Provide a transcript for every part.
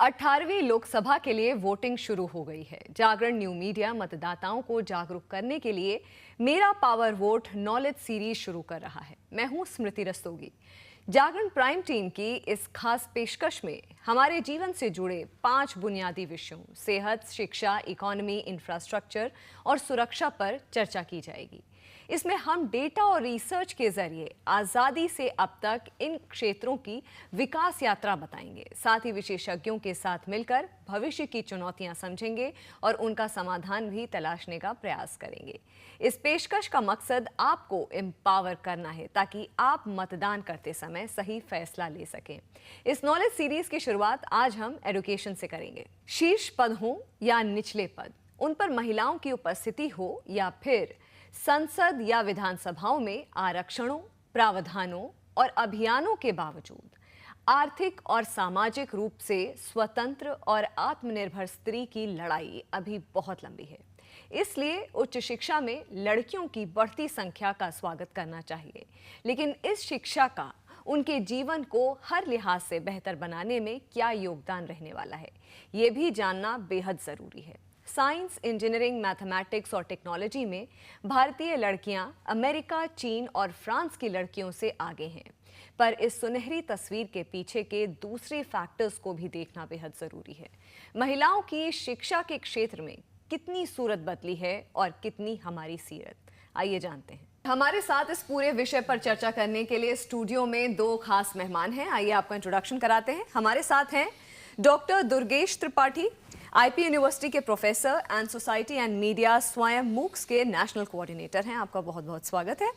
18वीं लोकसभा के लिए वोटिंग शुरू हो गई है। जागरण न्यू मीडिया मतदाताओं को जागरूक करने के लिए मेरा पावर वोट नॉलेज सीरीज शुरू कर रहा है। मैं हूं स्मृति रस्तोगी। जागरण प्राइम टीम की इस खास पेशकश में हमारे जीवन से जुड़े 5 बुनियादी विषयों सेहत, शिक्षा, इकोनॉमी, इंफ्रास्ट्रक्चर और सुरक्षा पर चर्चा की जाएगी। इसमें हम डेटा और रिसर्च के जरिए आज़ादी से अब तक इन क्षेत्रों की विकास यात्रा बताएंगे। साथ ही विशेषज्ञों के साथ मिलकर भविष्य की चुनौतियां समझेंगे और उनका समाधान भी तलाशने का प्रयास करेंगे। इस पेशकश का मकसद आपको एम्पावर करना है ताकि आप मतदान करते समय सही फैसला ले सकें। इस नॉलेज सीरीज की शुरुआत आज हम एजुकेशन से करेंगे। शीर्ष पद हो या निचले पद, उन पर महिलाओं की उपस्थिति हो या फिर संसद या विधानसभाओं में आरक्षणों, प्रावधानों और अभियानों के बावजूद आर्थिक और सामाजिक रूप से स्वतंत्र और आत्मनिर्भर स्त्री की लड़ाई अभी बहुत लंबी है। इसलिए उच्च शिक्षा में लड़कियों की बढ़ती संख्या का स्वागत करना चाहिए, लेकिन इस शिक्षा का उनके जीवन को हर लिहाज से बेहतर बनाने में क्या योगदान रहने वाला है, ये भी जानना बेहद जरूरी है। साइंस, इंजीनियरिंग, मैथमेटिक्स और टेक्नोलॉजी में भारतीय लड़कियां अमेरिका, चीन और फ्रांस की लड़कियों से आगे हैं, पर इस सुनहरी तस्वीर के पीछे के दूसरे फैक्टर्स को भी देखना बेहद जरूरी है। महिलाओं की शिक्षा के क्षेत्र में कितनी सूरत बदली है और कितनी हमारी सीरत, आइए जानते हैं। हमारे साथ इस पूरे विषय पर चर्चा करने के लिए स्टूडियो में 2 खास मेहमान हैं। आइए आपको इंट्रोडक्शन कराते हैं। हमारे साथ हैं doctor Durgesh Tripathi, IP university के professor and society and media Swayam MOOCs के नेशनल कोऑर्डिनेटर हैं। आपका बहुत बहुत स्वागत है।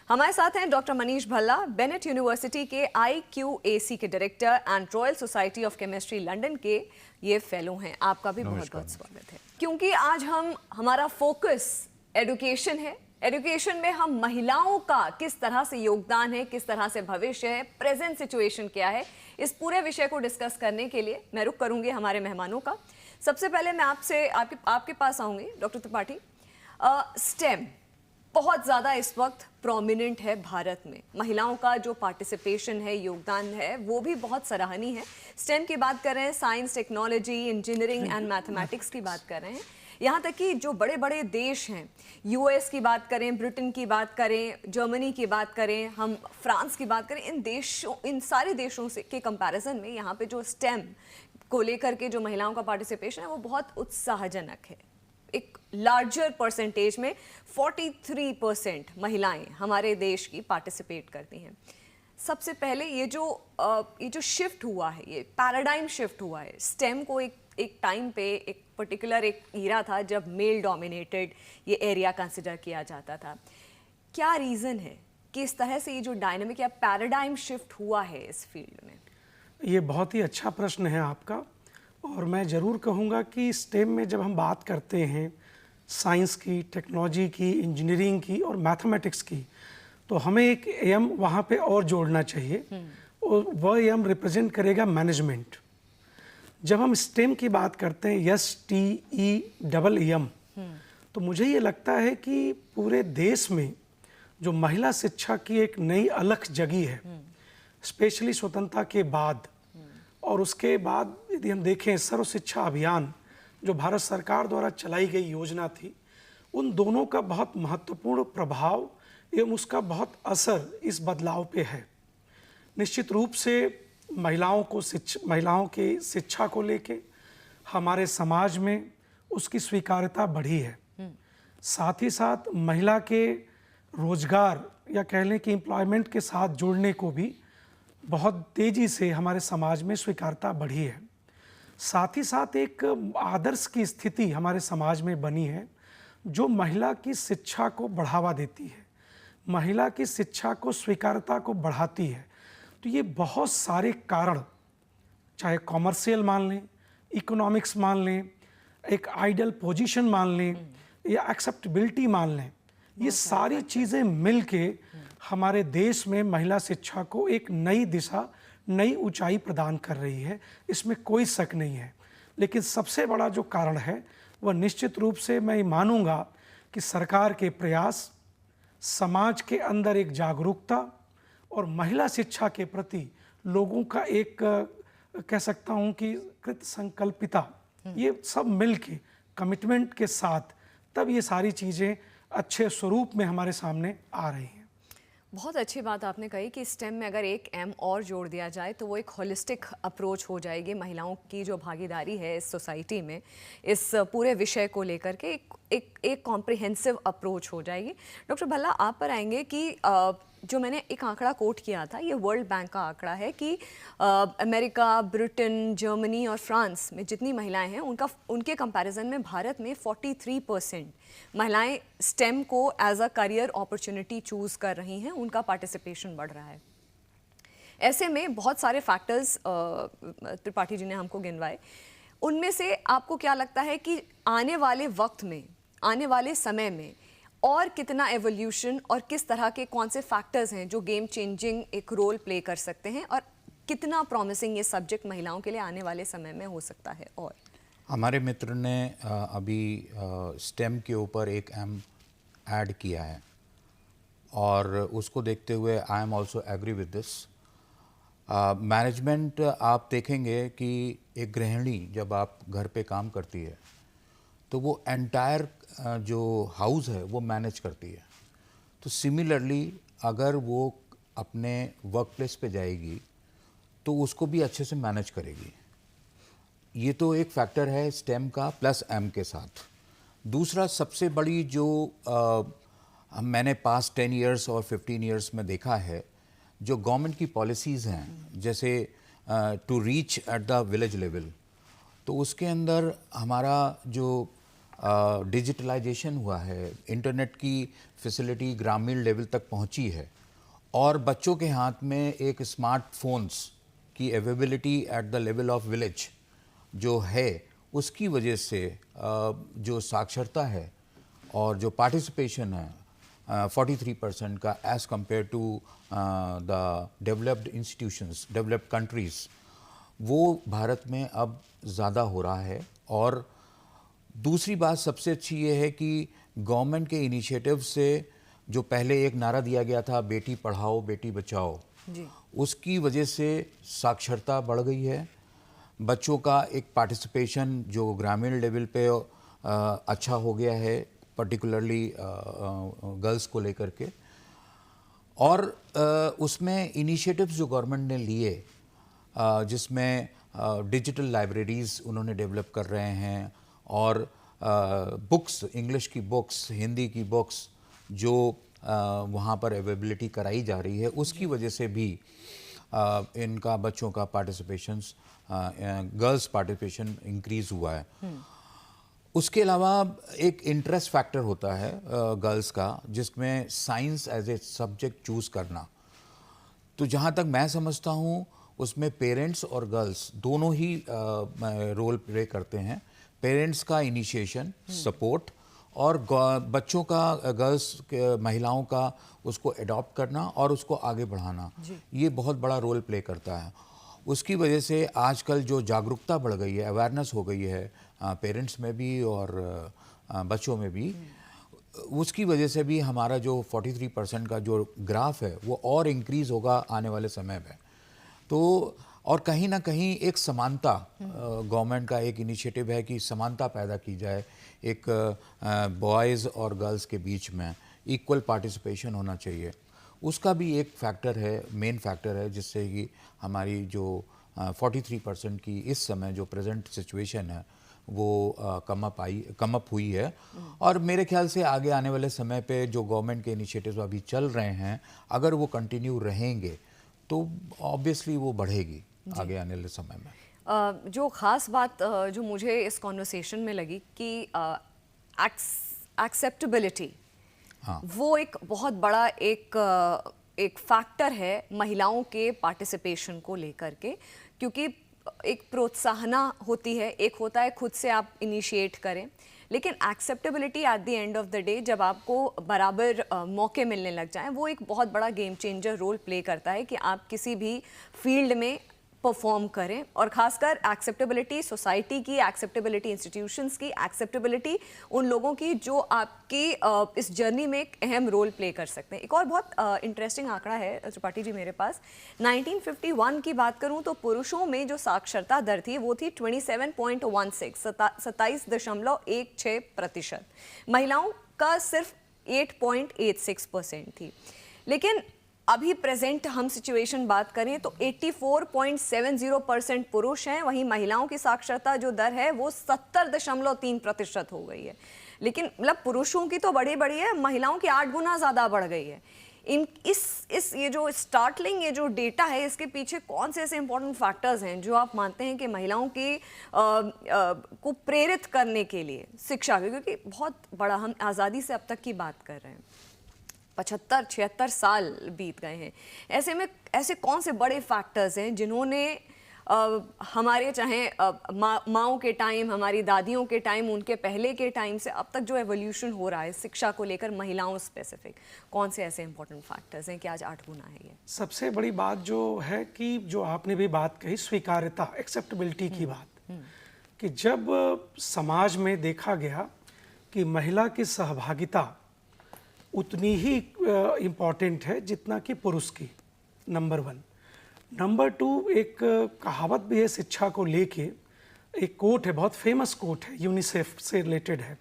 हमारे साथ हैं doctor Manish Bhalla, Bennett university के IQAC के director and royal society of chemistry London के ये फेलो हैं। आपका भी बहुत बहुत स्वागत है। क्योंकि आज हमारा फोकस एजुकेशन है। एजुकेशन में हम महिलाओं का किस तरह से योगदान है, किस तरह से भविष्य है, प्रेजेंट सिचुएशन क्या है, इस पूरे विषय को डिस्कस करने के लिए मैं रुख करूंगी हमारे मेहमानों का। सबसे पहले मैं आपके पास आऊंगी डॉक्टर त्रिपाठी। स्टेम बहुत ज़्यादा इस वक्त प्रोमिनेंट है भारत में। महिलाओं का जो पार्टिसिपेशन है, योगदान है, वो भी बहुत सराहनीय है। स्टेम की बात कर रहे हैं, science, technology, engineering and mathematics की बात कर रहे हैं। यहाँ तक कि जो बड़े बड़े देश हैं, US की बात करें, ब्रिटेन की बात करें, जर्मनी की बात करें, हम फ्रांस की बात करें, इन सारे देशों से के कंपैरिजन में यहाँ पे जो स्टेम को लेकर के जो महिलाओं का पार्टिसिपेशन है वो बहुत उत्साहजनक है। एक लार्जर परसेंटेज में 43% महिलाएं हमारे देश की पार्टिसिपेट करती हैं। सबसे पहले ये जो शिफ्ट हुआ है, ये पैराडाइम शिफ्ट हुआ है। स्टेम को एक टाइम पे एक पर्टिकुलर एक ईरा था जब मेल डोमिनेटेड ये एरिया कंसिडर किया जाता था। क्या रीज़न है कि इस तरह से ये जो डायनामिक या पैराडाइम शिफ्ट हुआ है इस फील्ड में? ये बहुत ही अच्छा प्रश्न है आपका, और मैं ज़रूर कहूँगा कि स्टेम में जब हम बात करते हैं साइंस की, टेक्नोलॉजी की, इंजीनियरिंग की और मैथमेटिक्स की, तो हमें एक एम वहाँ पे और जोड़ना चाहिए, और वह एम रिप्रेजेंट करेगा मैनेजमेंट। जब हम स्टेम की बात करते हैं STEM, तो मुझे ये लगता है कि पूरे देश में जो महिला शिक्षा की एक नई अलख जगी है, स्पेशली स्वतंत्रता के बाद, और उसके बाद यदि हम देखें सर्व शिक्षा अभियान जो भारत सरकार द्वारा चलाई गई योजना थी, उन दोनों का बहुत महत्वपूर्ण प्रभाव एवं उसका बहुत असर इस बदलाव पे है। निश्चित रूप से महिलाओं की शिक्षा को लेके हमारे समाज में उसकी स्वीकार्यता बढ़ी है। साथ ही साथ महिला के रोजगार या कह लें कि एम्प्लॉयमेंट के साथ जुड़ने को भी बहुत तेज़ी से हमारे समाज में स्वीकार्यता बढ़ी है। साथ ही साथ एक आदर्श की स्थिति हमारे समाज में बनी है जो महिला की शिक्षा को बढ़ावा देती है, महिला की शिक्षा को स्वीकार्यता को बढ़ाती है। तो ये बहुत सारे कारण, चाहे कॉमर्शियल मान लें, इकोनॉमिक्स मान लें, एक आइडियल पोजीशन मान लें या एक्सेप्टेबिलिटी मान लें, ये सारी चीज़ें मिल के हमारे देश में महिला शिक्षा को एक नई दिशा, नई ऊंचाई प्रदान कर रही है, इसमें कोई शक नहीं है। लेकिन सबसे बड़ा जो कारण है वह निश्चित रूप से मैं मानूंगा कि सरकार के प्रयास, समाज के अंदर एक जागरूकता और महिला शिक्षा के प्रति लोगों का एक कह सकता हूँ कि कृत संकल्पिता, ये सब मिल के कमिटमेंट के साथ तब ये सारी चीज़ें अच्छे स्वरूप में हमारे सामने आ रही हैं। बहुत अच्छी बात आपने कही कि स्टेम में अगर एक एम और जोड़ दिया जाए तो वो एक होलिस्टिक अप्रोच हो जाएगी। महिलाओं की जो भागीदारी है इस सोसाइटी में इस पूरे विषय को लेकर के एक कॉम्प्रिहेंसिव अप्रोच हो जाएगी। डॉक्टर भल्ला, आप पर आएंगे कि जो मैंने एक आंकड़ा कोट किया था, ये वर्ल्ड बैंक का आंकड़ा है कि अमेरिका, ब्रिटेन, जर्मनी और फ्रांस में जितनी महिलाएं हैं उनके कंपैरिजन में भारत में 43% महिलाएं स्टेम को as a career opportunity choose कर रही हैं, उनका पार्टिसिपेशन बढ़ रहा है। ऐसे में बहुत सारे फैक्टर्स त्रिपाठी जी ने हमको गिनवाए। उनमें से आपको क्या लगता है कि आने वाले वक्त में, आने वाले समय में और कितना एवोल्यूशन और किस तरह के कौन से फैक्टर्स हैं जो गेम चेंजिंग एक रोल प्ले कर सकते हैं, और कितना प्रॉमिसिंग ये सब्जेक्ट महिलाओं के लिए आने वाले समय में हो सकता है? और हमारे मित्र ने अभी स्टेम के ऊपर एक एम ऐड किया है और उसको देखते हुए I am also agree with this. Management आप देखेंगे कि एक गृहिणी जब आप घर पे काम करती है तो वो एंटायर जो हाउस है वो मैनेज करती है। तो सिमिलरली अगर वो अपने वर्क प्लेस पे जाएगी तो उसको भी अच्छे से मैनेज करेगी। ये तो एक फैक्टर है स्टेम का प्लस एम के साथ। दूसरा सबसे बड़ी जो मैंने पास्ट 10 इयर्स और 15 इयर्स में देखा है, जो गवर्नमेंट की पॉलिसीज़ हैं, जैसे to reach at the village level, तो उसके अंदर हमारा जो डिजिटलाइजेशन हुआ है, इंटरनेट की फैसिलिटी ग्रामीण लेवल तक पहुंची है और बच्चों के हाथ में एक स्मार्टफोन्स की availability at the level of village जो है, उसकी वजह से जो साक्षरता है और जो पार्टिसिपेशन है 43% का as compared to the developed institutions, developed countries, वो भारत में अब ज़्यादा हो रहा है। और दूसरी बात सबसे अच्छी ये है कि गवर्नमेंट के इनिशिएटिव से जो पहले एक नारा दिया गया था, बेटी पढ़ाओ बेटी बचाओ जी, उसकी वजह से साक्षरता बढ़ गई है। बच्चों का एक पार्टिसिपेशन जो ग्रामीण लेवल पे अच्छा हो गया है, पर्टिकुलरली गर्ल्स को लेकर के। और उसमें इनिशिएटिव्स जो गवर्नमेंट ने लिए, जिसमें डिजिटल लाइब्रेरीज़ उन्होंने डेवलप कर रहे हैं और बुक्स, इंग्लिश की बुक्स, हिंदी की बुक्स जो वहाँ पर अवेलेबिलिटी कराई जा रही है, उसकी वजह से भी इनका बच्चों का पार्टिसिपेशंस, गर्ल्स पार्टिसिपेशन इंक्रीज़ हुआ है। उसके अलावा एक इंटरेस्ट फैक्टर होता है गर्ल्स का, जिसमें science as a subject choose करना। तो जहाँ तक मैं समझता हूँ उसमें पेरेंट्स और गर्ल्स दोनों ही रोल प्ले करते हैं। पेरेंट्स का इनिशिएशन, सपोर्ट, और बच्चों का, गर्ल्स महिलाओं का उसको एडॉप्ट करना और उसको आगे बढ़ाना, ये बहुत बड़ा रोल प्ले करता है। उसकी वजह से आजकल जो जागरूकता बढ़ गई है, अवेयरनेस हो गई है पेरेंट्स में भी और बच्चों में भी, उसकी वजह से भी हमारा जो 43% का जो ग्राफ है वो और इंक्रीज़ होगा आने वाले समय में। तो और कहीं ना कहीं एक समानता, गवर्नमेंट का एक इनिशिएटिव है कि समानता पैदा की जाए, एक बॉयज़ और गर्ल्स के बीच में इक्वल पार्टिसिपेशन होना चाहिए। उसका भी एक फैक्टर है, मेन फैक्टर है, जिससे कि हमारी जो 43% की इस समय जो प्रेजेंट सिचुएशन है वो कम अप हुई है। और मेरे ख्याल से आगे आने वाले समय पे जो गवर्नमेंट के इनिशिएटिव्स अभी चल रहे हैं, अगर वो कंटिन्यू रहेंगे तो ऑब्वियसली वो बढ़ेगी आगे आने वाले समय में। जो ख़ास बात जो मुझे इस कॉन्वर्सेशन में लगी कि एक्सेप्टेबिलिटी, हाँ, वो एक बहुत बड़ा एक फैक्टर है महिलाओं के पार्टिसिपेशन को लेकर के, क्योंकि एक प्रोत्साहना होती है, एक होता है खुद से आप इनिशिएट करें, लेकिन acceptability at the end of the day जब आपको बराबर मौके मिलने लग जाएं, वो एक बहुत बड़ा गेम चेंजर रोल प्ले करता है कि आप किसी भी फील्ड में परफॉर्म करें, और खासकर एक्सेप्टेबिलिटी सोसाइटी की, एक्सेप्टेबिलिटी इंस्टीट्यूशंस की, एक्सेप्टेबिलिटी उन लोगों की जो आपकी इस जर्नी में एक अहम रोल प्ले कर सकते हैं। एक और बहुत इंटरेस्टिंग आंकड़ा है त्रिपाठी जी मेरे पास, 1951 की बात करूं तो पुरुषों में जो साक्षरता दर थी वो थी 27.16, 27.16%, महिलाओं का सिर्फ 8.86% थी। लेकिन अभी प्रेजेंट हम सिचुएशन बात करें तो 84.70% पुरुष हैं, वहीं महिलाओं की साक्षरता जो दर है वो 70.3% हो गई है। लेकिन मतलब पुरुषों की तो बड़ी बड़ी है, महिलाओं की 8 गुना ज़्यादा बढ़ गई है। इस ये जो स्टार्टलिंग ये जो डेटा है, इसके पीछे कौन से ऐसे इंपॉर्टेंट फैक्टर्स हैं जो आप मानते हैं कि महिलाओं की को प्रेरित करने के लिए शिक्षा, क्योंकि बहुत बड़ा हम आज़ादी से अब तक की बात कर रहे हैं, 75-76 साल बीत गए हैं, ऐसे में ऐसे कौन से बड़े फैक्टर्स हैं जिन्होंने हमारे चाहे माँओं के टाइम, हमारी दादियों के टाइम, उनके पहले के टाइम से अब तक जो एवोल्यूशन हो रहा है शिक्षा को लेकर महिलाओं स्पेसिफिक, कौन से ऐसे इंपॉर्टेंट फैक्टर्स हैं कि आज 8 गुना है ये? सबसे बड़ी बात जो है कि जो आपने भी बात कही, स्वीकार्यता, एक्सेप्टेबिलिटी की बात, कि जब समाज में देखा गया कि महिला की सहभागिता उतनी ही इम्पॉर्टेंट है जितना कि पुरुष की, नंबर 1। नंबर 2, एक कहावत भी है शिक्षा को लेके, एक कोट है, बहुत फेमस कोट है, यूनिसेफ से रिलेटेड है,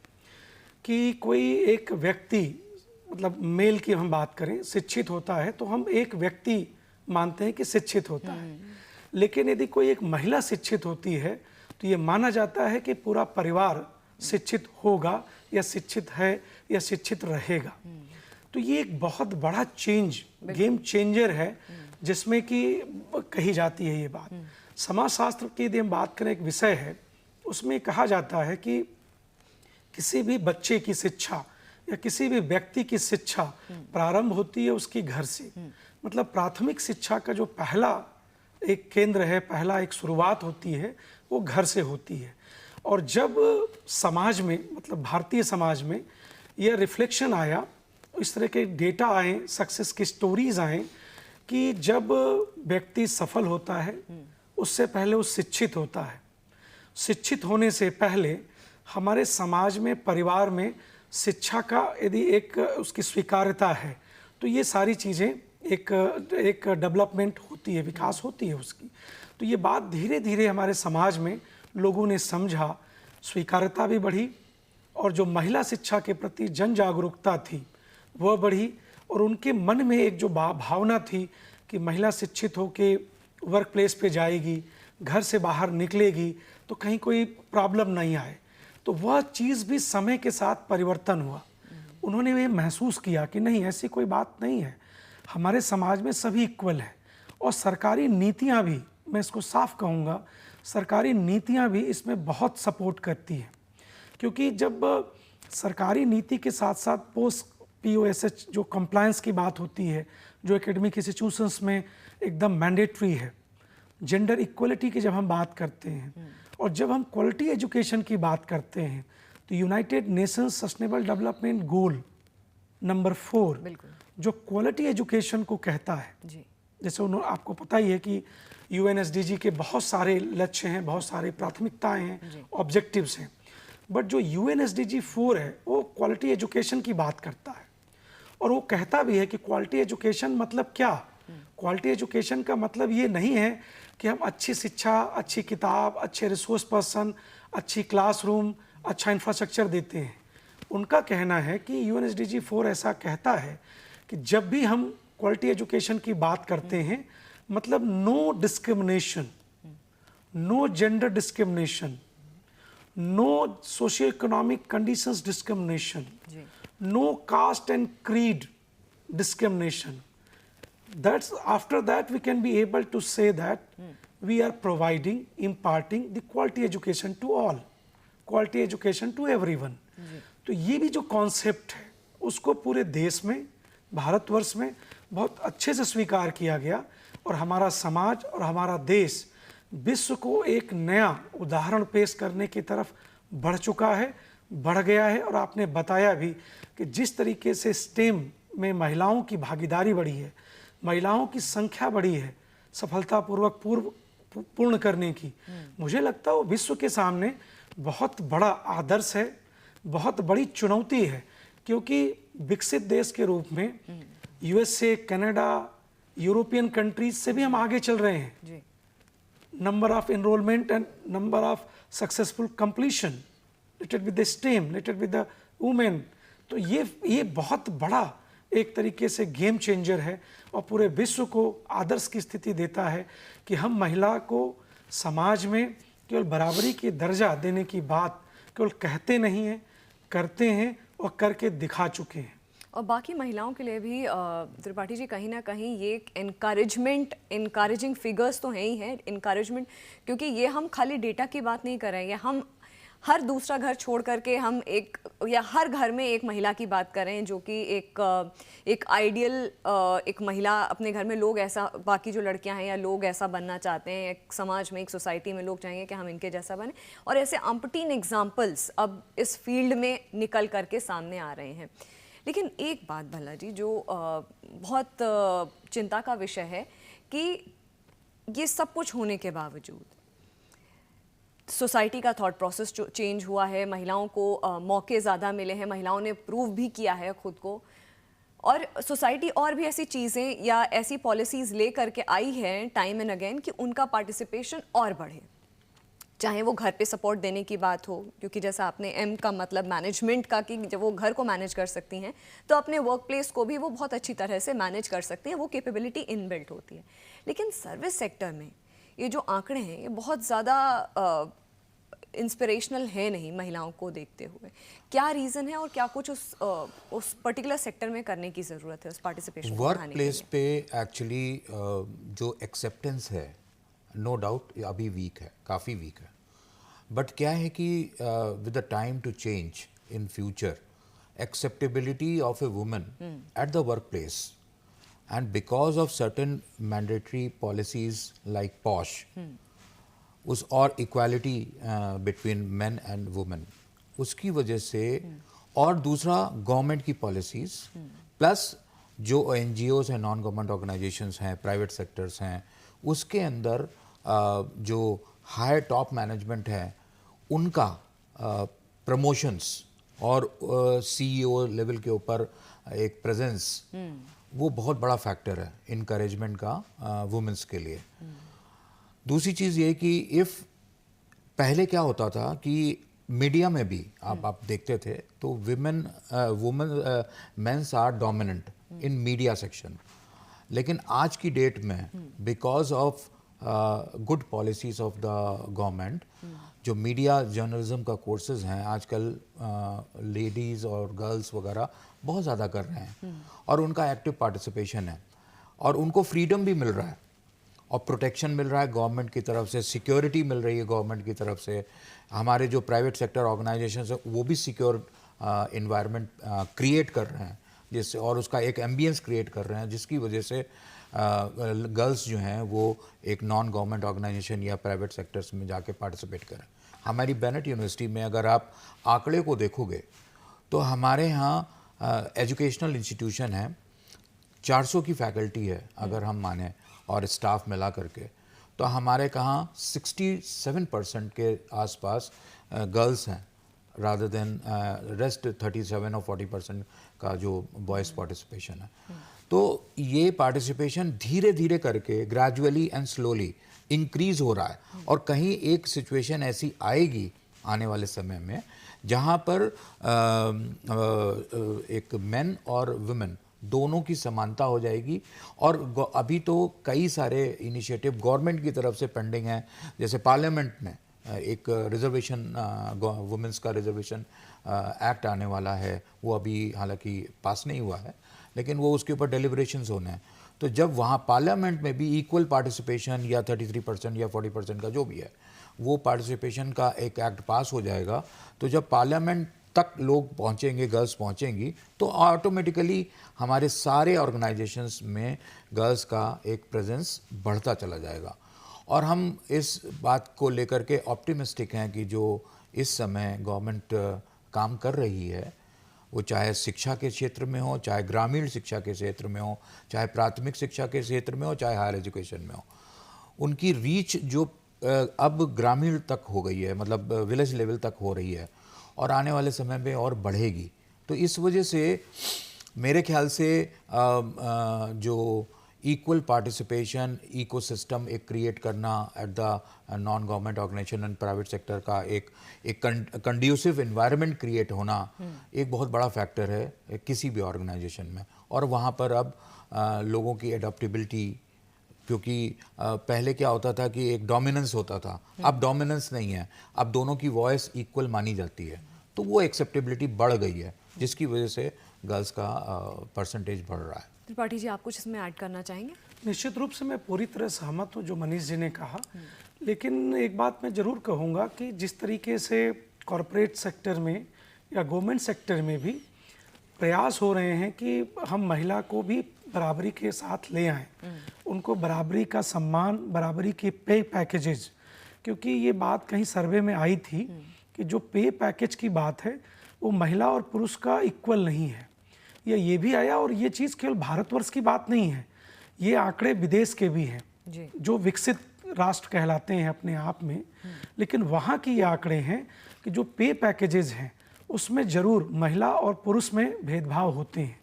कि कोई एक व्यक्ति, मतलब मेल की हम बात करें, शिक्षित होता है तो हम एक व्यक्ति मानते हैं कि शिक्षित होता है, लेकिन यदि कोई एक महिला शिक्षित होती है तो ये माना जाता है कि पूरा परिवार शिक्षित होगा या शिक्षित है या शिक्षित रहेगा। तो ये एक बहुत बड़ा चेंज, गेम चेंजर है, जिसमें कि कही जाती है ये बात। समाजशास्त्र की यदि हम बात करें, एक विषय है, उसमें कहा जाता है कि किसी भी बच्चे की शिक्षा या किसी भी व्यक्ति की शिक्षा प्रारंभ होती है उसके घर से। मतलब प्राथमिक शिक्षा का जो पहला एक केंद्र है, पहला एक शुरुआत होती है, वो घर से होती है। और जब समाज में, मतलब भारतीय समाज में यह रिफ्लेक्शन आया, इस तरह के डेटा आए, सक्सेस की स्टोरीज आए, कि जब व्यक्ति सफल होता है उससे पहले वो शिक्षित होता है। शिक्षित होने से पहले हमारे समाज में, परिवार में शिक्षा का यदि एक उसकी स्वीकार्यता है तो ये सारी चीज़ें एक डेवलपमेंट होती है, विकास होती है उसकी। तो ये बात धीरे धीरे हमारे समाज में लोगों ने समझा, स्वीकार्यता भी बढ़ी, और जो महिला शिक्षा के प्रति जन जागरूकता थी वह बढ़ी, और उनके मन में एक जो भावना थी कि महिला शिक्षित होकर वर्क प्लेस पे जाएगी, घर से बाहर निकलेगी तो कहीं कोई प्रॉब्लम नहीं आए, तो वह चीज़ भी समय के साथ परिवर्तन हुआ। उन्होंने ये महसूस किया कि नहीं, ऐसी कोई बात नहीं है, हमारे समाज में सभी इक्वल है। और सरकारी नीतियाँ भी, मैं इसको साफ कहूँगा, सरकारी नीतियाँ भी इसमें बहुत सपोर्ट करती हैं, क्योंकि जब सरकारी नीति के साथ साथ पोस्ट POSH जो कंप्लायंस की बात होती है, जो एकेडमिक इंस्टीट्यूशंस में एकदम मैंडेटरी है, जेंडर इक्वलिटी की जब हम बात करते हैं, और जब हम क्वालिटी एजुकेशन की बात करते हैं, तो United Nations sustainable development goal number 4 जो क्वालिटी एजुकेशन को कहता है, जैसे आपको पता ही है कि UNSDG के बहुत सारे लक्ष्य हैं, बहुत सारी प्राथमिकताएं हैं, ऑब्जेक्टिव्स हैं, बट जो UNSDG 4 है वो क्वालिटी एजुकेशन की बात करता है। और वो कहता भी है कि क्वालिटी एजुकेशन मतलब क्या? क्वालिटी एजुकेशन का मतलब ये नहीं है कि हम अच्छी शिक्षा, अच्छी किताब, अच्छे रिसोर्स पर्सन, अच्छी क्लासरूम, अच्छा इंफ्रास्ट्रक्चर देते हैं। उनका कहना है कि UNSDG 4 ऐसा कहता है कि जब भी हम क्वालिटी एजुकेशन की बात करते हैं, मतलब no discrimination, no gender discrimination, no socio-economic conditions discrimination, no caste and creed discrimination. That's after that we can be able to say that we are providing, imparting the quality education to all, quality education to everyone. तो ये भी जो concept है उसको पूरे देश में, भारतवर्ष में बहुत अच्छे से स्वीकार किया गया, और हमारा समाज और हमारा देश विश्व को एक नया उदाहरण पेश करने की तरफ बढ़ चुका है, बढ़ गया है। और आपने बताया भी कि जिस तरीके से स्टेम में महिलाओं की भागीदारी बढ़ी है, महिलाओं की संख्या बढ़ी है, सफलतापूर्वक पूर्व पूर्ण करने की, मुझे लगता है वो विश्व के सामने बहुत बड़ा आदर्श है, बहुत बड़ी चुनौती है। क्योंकि विकसित देश के रूप में यूएसए, कनाडा, यूरोपियन कंट्रीज से भी हम आगे चल रहे हैं जी। Number of enrolment and number of successful completion related with the STEM, related with the women. तो ये बहुत बड़ा एक तरीके से गेम चेंजर है और पूरे विश्व को आदर्श की स्थिति देता है कि हम महिला को समाज में केवल बराबरी की दर्जा देने की बात केवल कहते नहीं हैं, करते हैं और करके दिखा चुके हैं। और बाकी महिलाओं के लिए भी त्रिपाठी जी कहीं ना कहीं ये इनकरेजिंग फिगर्स तो हैं ही हैं, इनकरेजमेंट, क्योंकि ये हम खाली डेटा की बात नहीं कर रहे हैं, हम हर दूसरा घर छोड़ करके हम एक या हर घर में एक महिला की बात कर रहे हैं जो कि एक आइडियल एक महिला अपने घर में, लोग ऐसा, बाकी जो लड़कियां हैं या लोग ऐसा बनना चाहते हैं, एक समाज में, एक सोसाइटी में लोग चाहेंगे कि हम इनके जैसा बने। और ऐसे अम्पटीन एग्जाम्पल्स अब इस फील्ड में निकल करके सामने आ रहे हैं। लेकिन एक बात भला जी जो बहुत चिंता का विषय है कि ये सब कुछ होने के बावजूद सोसाइटी का थॉट प्रोसेस चेंज हुआ है, महिलाओं को मौके ज़्यादा मिले हैं, महिलाओं ने प्रूव भी किया है खुद को, और सोसाइटी और भी ऐसी चीज़ें या ऐसी पॉलिसीज़ ले करके आई है टाइम एंड अगेन कि उनका पार्टिसिपेशन और बढ़े। चाहे वो घर पे सपोर्ट देने की बात हो, क्योंकि जैसा आपने एम का मतलब मैनेजमेंट का कि जब वो घर को मैनेज कर सकती हैं तो अपने वर्क प्लेस को भी वो बहुत अच्छी तरह से मैनेज कर सकती हैं, वो कैपेबिलिटी इनबिल्ट होती है। लेकिन सर्विस सेक्टर में ये जो आंकड़े हैं ये बहुत ज़्यादा इंस्पिरेशनल है नहीं महिलाओं को देखते हुए। क्या रीज़न है और क्या कुछ उस पर्टिकुलर सेक्टर में करने की ज़रूरत है उस पार्टिसिपेशन को बढ़ाने के लिए? वर्क प्लेस पे एक्चुअली जो एक्सेप्टेंस है नो डाउट अभी वीक है, काफ़ी वीक है। बट क्या है कि with the time to change in future acceptability of a woman at the workplace, and because of certain mandatory policies like POSH उस और equality between main and women, उसकी वजह से, और दूसरा गवर्नमेंट की पॉलिसीज़ प्लस जो NGOs हैं, नॉन गवर्नमेंट ऑर्गेनाइजेशंस हैं, प्राइवेट सेक्टर्स हैं, उसके अंदर जो हायर टॉप मैनेजमेंट है उनका प्रमोशंस और CEO लेवल के ऊपर एक प्रेजेंस, वो बहुत बड़ा फैक्टर है इनकरेजमेंट का वुमेन्स के लिए। दूसरी चीज़ ये कि इफ़ पहले क्या होता था कि मीडिया में भी आप देखते थे तो men's are dominant in media section, लेकिन आज की डेट में because of good policies of the government, जो मीडिया जर्नलिज्म का कोर्सेज हैं आजकल लेडीज़ और गर्ल्स वगैरह बहुत ज़्यादा कर रहे हैं और उनका एक्टिव पार्टिसिपेशन है और उनको फ्रीडम भी मिल रहा है और प्रोटेक्शन मिल रहा है गवर्नमेंट की तरफ से, सिक्योरिटी मिल रही है गवर्नमेंट की तरफ से। हमारे जो प्राइवेट सेक्टर ऑर्गेनाइजेशंस हैं वो भी सिक्योर इन्वायरमेंट क्रिएट कर रहे हैं जिससे, और उसका एक एम्बियंस क्रिएट कर रहे हैं जिसकी वजह से गर्ल्स जो हैं वो एक नॉन गवर्नमेंट ऑर्गेनाइजेशन या प्राइवेट सेक्टर्स में जाके पार्टिसिपेट करें। हमारी बेनेट यूनिवर्सिटी में अगर आप आंकड़े को देखोगे तो हमारे यहाँ एजुकेशनल इंस्टीट्यूशन है, 400 की फैकल्टी है अगर हम माने और स्टाफ मिला करके, तो हमारे कहाँ 67% के आसपास गर्ल्स हैं रादर देन रेस्ट 37 और 40% का जो बॉयज़ पार्टिसिपेशन है। तो ये पार्टिसिपेशन धीरे धीरे करके ग्रेजुअली एंड स्लोली इंक्रीज़ हो रहा है और कहीं एक सिचुएशन ऐसी आएगी आने वाले समय में जहाँ पर एक मेन और वुमेन दोनों की समानता हो जाएगी। और अभी तो कई सारे इनिशिएटिव गवर्नमेंट की तरफ से पेंडिंग है, जैसे पार्लियामेंट में एक रिजर्वेशन, वुमेन्स का रिजर्वेशन एक्ट आने वाला है, वो अभी हालांकि पास नहीं हुआ है लेकिन वो उसके ऊपर डेलिब्रेशंस होने हैं। तो जब वहाँ पार्लियामेंट में भी इक्वल पार्टिसिपेशन या 33% या 40% का जो भी है वो पार्टिसिपेशन का एक एक्ट पास हो जाएगा, तो जब पार्लियामेंट तक लोग पहुंचेंगे, गर्ल्स पहुंचेंगी, तो ऑटोमेटिकली हमारे सारे ऑर्गेनाइजेशंस में गर्ल्स का एक प्रेजेंस बढ़ता चला जाएगा। और हम इस बात को लेकर के ऑप्टिमिस्टिक हैं कि जो इस समय गवर्नमेंट काम कर रही है, वो चाहे शिक्षा के क्षेत्र में हो, चाहे ग्रामीण शिक्षा के क्षेत्र में हो, चाहे प्राथमिक शिक्षा के क्षेत्र में हो, चाहे हायर एजुकेशन में हो, उनकी रीच जो अब ग्रामीण तक हो गई है, मतलब विलेज लेवल तक हो रही है और आने वाले समय में और बढ़ेगी। तो इस वजह से मेरे ख्याल से जो इक्वल पार्टिसिपेशन इकोसिस्टम एक क्रिएट करना at the non government organization and private sector का एक कंड्यूसिव एनवायरनमेंट क्रिएट होना एक बहुत बड़ा फैक्टर है किसी भी ऑर्गेनाइजेशन में। और वहाँ पर अब लोगों की एडॉप्टेबिलिटी, क्योंकि पहले क्या होता था कि एक डोमिनेंस होता था, अब डोमिनेंस नहीं है, अब दोनों की वॉइस इक्वल मानी जाती है, तो वो एक्सेप्टेबिलिटी बढ़ गई है, जिसकी वजह से गर्ल्स का परसेंटेज बढ़ रहा है। त्रिपाठी जी, आप कुछ इसमें ऐड करना चाहेंगे? निश्चित रूप से मैं पूरी तरह सहमत हूँ जो मनीष जी ने कहा, लेकिन एक बात मैं ज़रूर कहूँगा कि जिस तरीके से कॉरपोरेट सेक्टर में या गवर्नमेंट सेक्टर में भी प्रयास हो रहे हैं कि हम महिला को भी बराबरी के साथ ले आएं, उनको बराबरी का सम्मान, बराबरी के पे पैकेजेस, क्योंकि ये बात कहीं सर्वे में आई थी कि जो पे पैकेज की बात है वो महिला और पुरुष का इक्वल नहीं है। ये भी आया, और ये चीज़ केवल भारतवर्ष की बात नहीं है, ये आंकड़े विदेश के भी हैं जो विकसित राष्ट्र कहलाते हैं अपने आप में, लेकिन वहाँ की ये आंकड़े हैं कि जो पे पैकेजेस हैं उसमें ज़रूर महिला और पुरुष में भेदभाव होते हैं।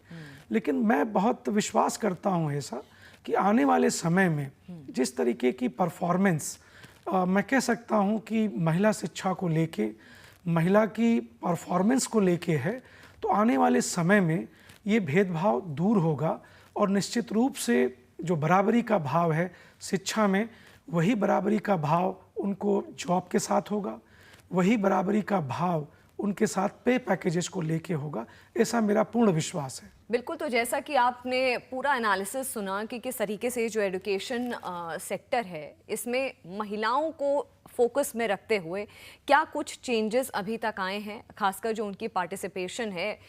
लेकिन मैं बहुत विश्वास करता हूँ ऐसा कि आने वाले समय में जिस तरीके की परफॉर्मेंस मैं कह सकता हूँ कि महिला शिक्षा को लेके, महिला की परफॉर्मेंस को लेके है, तो आने वाले समय में ये भेदभाव दूर होगा और निश्चित रूप से जो बराबरी का भाव है शिक्षा में, वही बराबरी का भाव उनको जॉब के साथ होगा, वही बराबरी का भाव उनके साथ पे पैकेजेस को लेके होगा, ऐसा मेरा पूर्ण विश्वास है। बिल्कुल, तो जैसा कि आपने पूरा एनालिसिस सुना कि किस तरीके से जो एजुकेशन सेक्टर है इसमें महिलाओं को फोकस में रखते हुए क्या कुछ चेंजेस अभी तक आए हैं, खासकर जो उनकी पार्टिसिपेशन है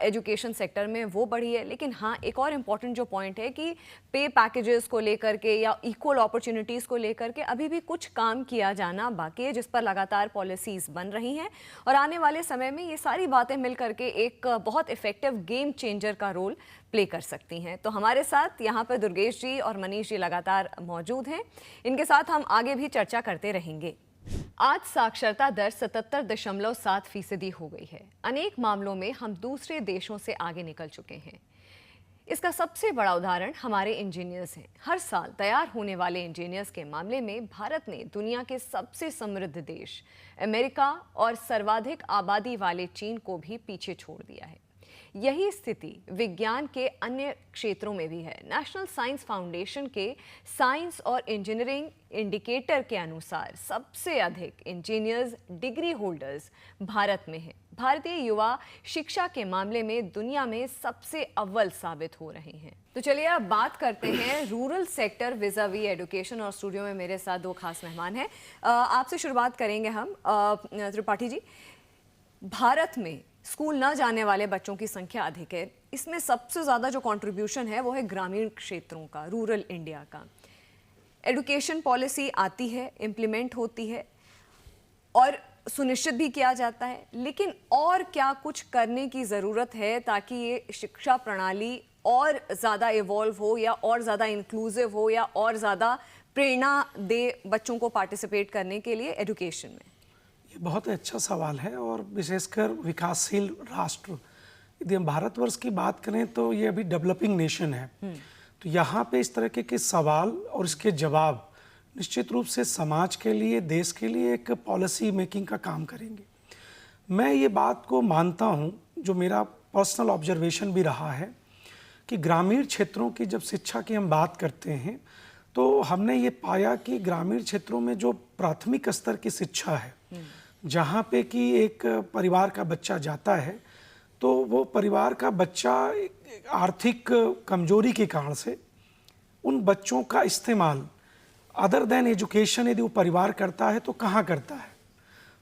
एजुकेशन सेक्टर में वो बढ़ी है। लेकिन हाँ, एक और इम्पॉर्टेंट जो पॉइंट है कि पे पैकेजेस को लेकर के या इक्वल अपॉर्चुनिटीज़ को लेकर के अभी भी कुछ काम किया जाना बाकी है, जिस पर लगातार पॉलिसीज़ बन रही हैं और आने वाले समय में ये सारी बातें मिल करके एक बहुत इफेक्टिव गेम चेंजर का रोल प्ले कर सकती हैं। तो हमारे साथ यहाँ पर दुर्गेश जी और मनीष जी लगातार मौजूद हैं, इनके साथ हम आगे भी चर्चा करते रहेंगे। आज साक्षरता दर 77.7% हो गई है। अनेक मामलों में हम दूसरे देशों से आगे निकल चुके हैं। इसका सबसे बड़ा उदाहरण हमारे इंजीनियर्स हैं। हर साल तैयार होने वाले इंजीनियर्स के मामले में भारत ने दुनिया के सबसे समृद्ध देश अमेरिका और सर्वाधिक आबादी वाले चीन को भी पीछे छोड़ दिया है। यही स्थिति विज्ञान के अन्य क्षेत्रों में भी है। नेशनल साइंस फाउंडेशन के साइंस और इंजीनियरिंग इंडिकेटर के अनुसार सबसे अधिक इंजीनियर्स डिग्री होल्डर्स भारत में हैं। भारतीय युवा शिक्षा के मामले में दुनिया में सबसे अव्वल साबित हो रहे हैं। तो चलिए अब बात करते हैं रूरल सेक्टर विज़ावी एजुकेशन, और स्टूडियो में मेरे साथ दो खास मेहमान हैं। आपसे शुरुआत करेंगे हम। त्रिपाठी जी, भारत में स्कूल न जाने वाले बच्चों की संख्या अधिक है, इसमें सबसे ज़्यादा जो कंट्रीब्यूशन है वो है ग्रामीण क्षेत्रों का, रूरल इंडिया का। एजुकेशन पॉलिसी आती है, इम्प्लीमेंट होती है और सुनिश्चित भी किया जाता है, लेकिन और क्या कुछ करने की ज़रूरत है ताकि ये शिक्षा प्रणाली और ज़्यादा इवॉल्व हो या और ज़्यादा इंक्लूसिव हो या और ज़्यादा प्रेरणा दे बच्चों को पार्टिसिपेट करने के लिए एजुकेशन में? ये बहुत अच्छा सवाल है, और विशेषकर विकासशील राष्ट्र, यदि हम भारतवर्ष की बात करें तो ये अभी डेवलपिंग नेशन है, तो यहाँ पे इस तरह के सवाल और इसके जवाब निश्चित रूप से समाज के लिए, देश के लिए एक पॉलिसी मेकिंग का काम करेंगे। मैं ये बात को मानता हूँ, जो मेरा पर्सनल ऑब्जर्वेशन भी रहा है, कि ग्रामीण क्षेत्रों की जब शिक्षा की हम बात करते हैं तो हमने ये पाया कि ग्रामीण क्षेत्रों में जो प्राथमिक स्तर की शिक्षा है, जहाँ पे कि एक परिवार का बच्चा जाता है तो वो परिवार का बच्चा आर्थिक कमजोरी के कारण से उन बच्चों का इस्तेमाल अदर देन एजुकेशन यदि वो परिवार करता है तो कहाँ करता है,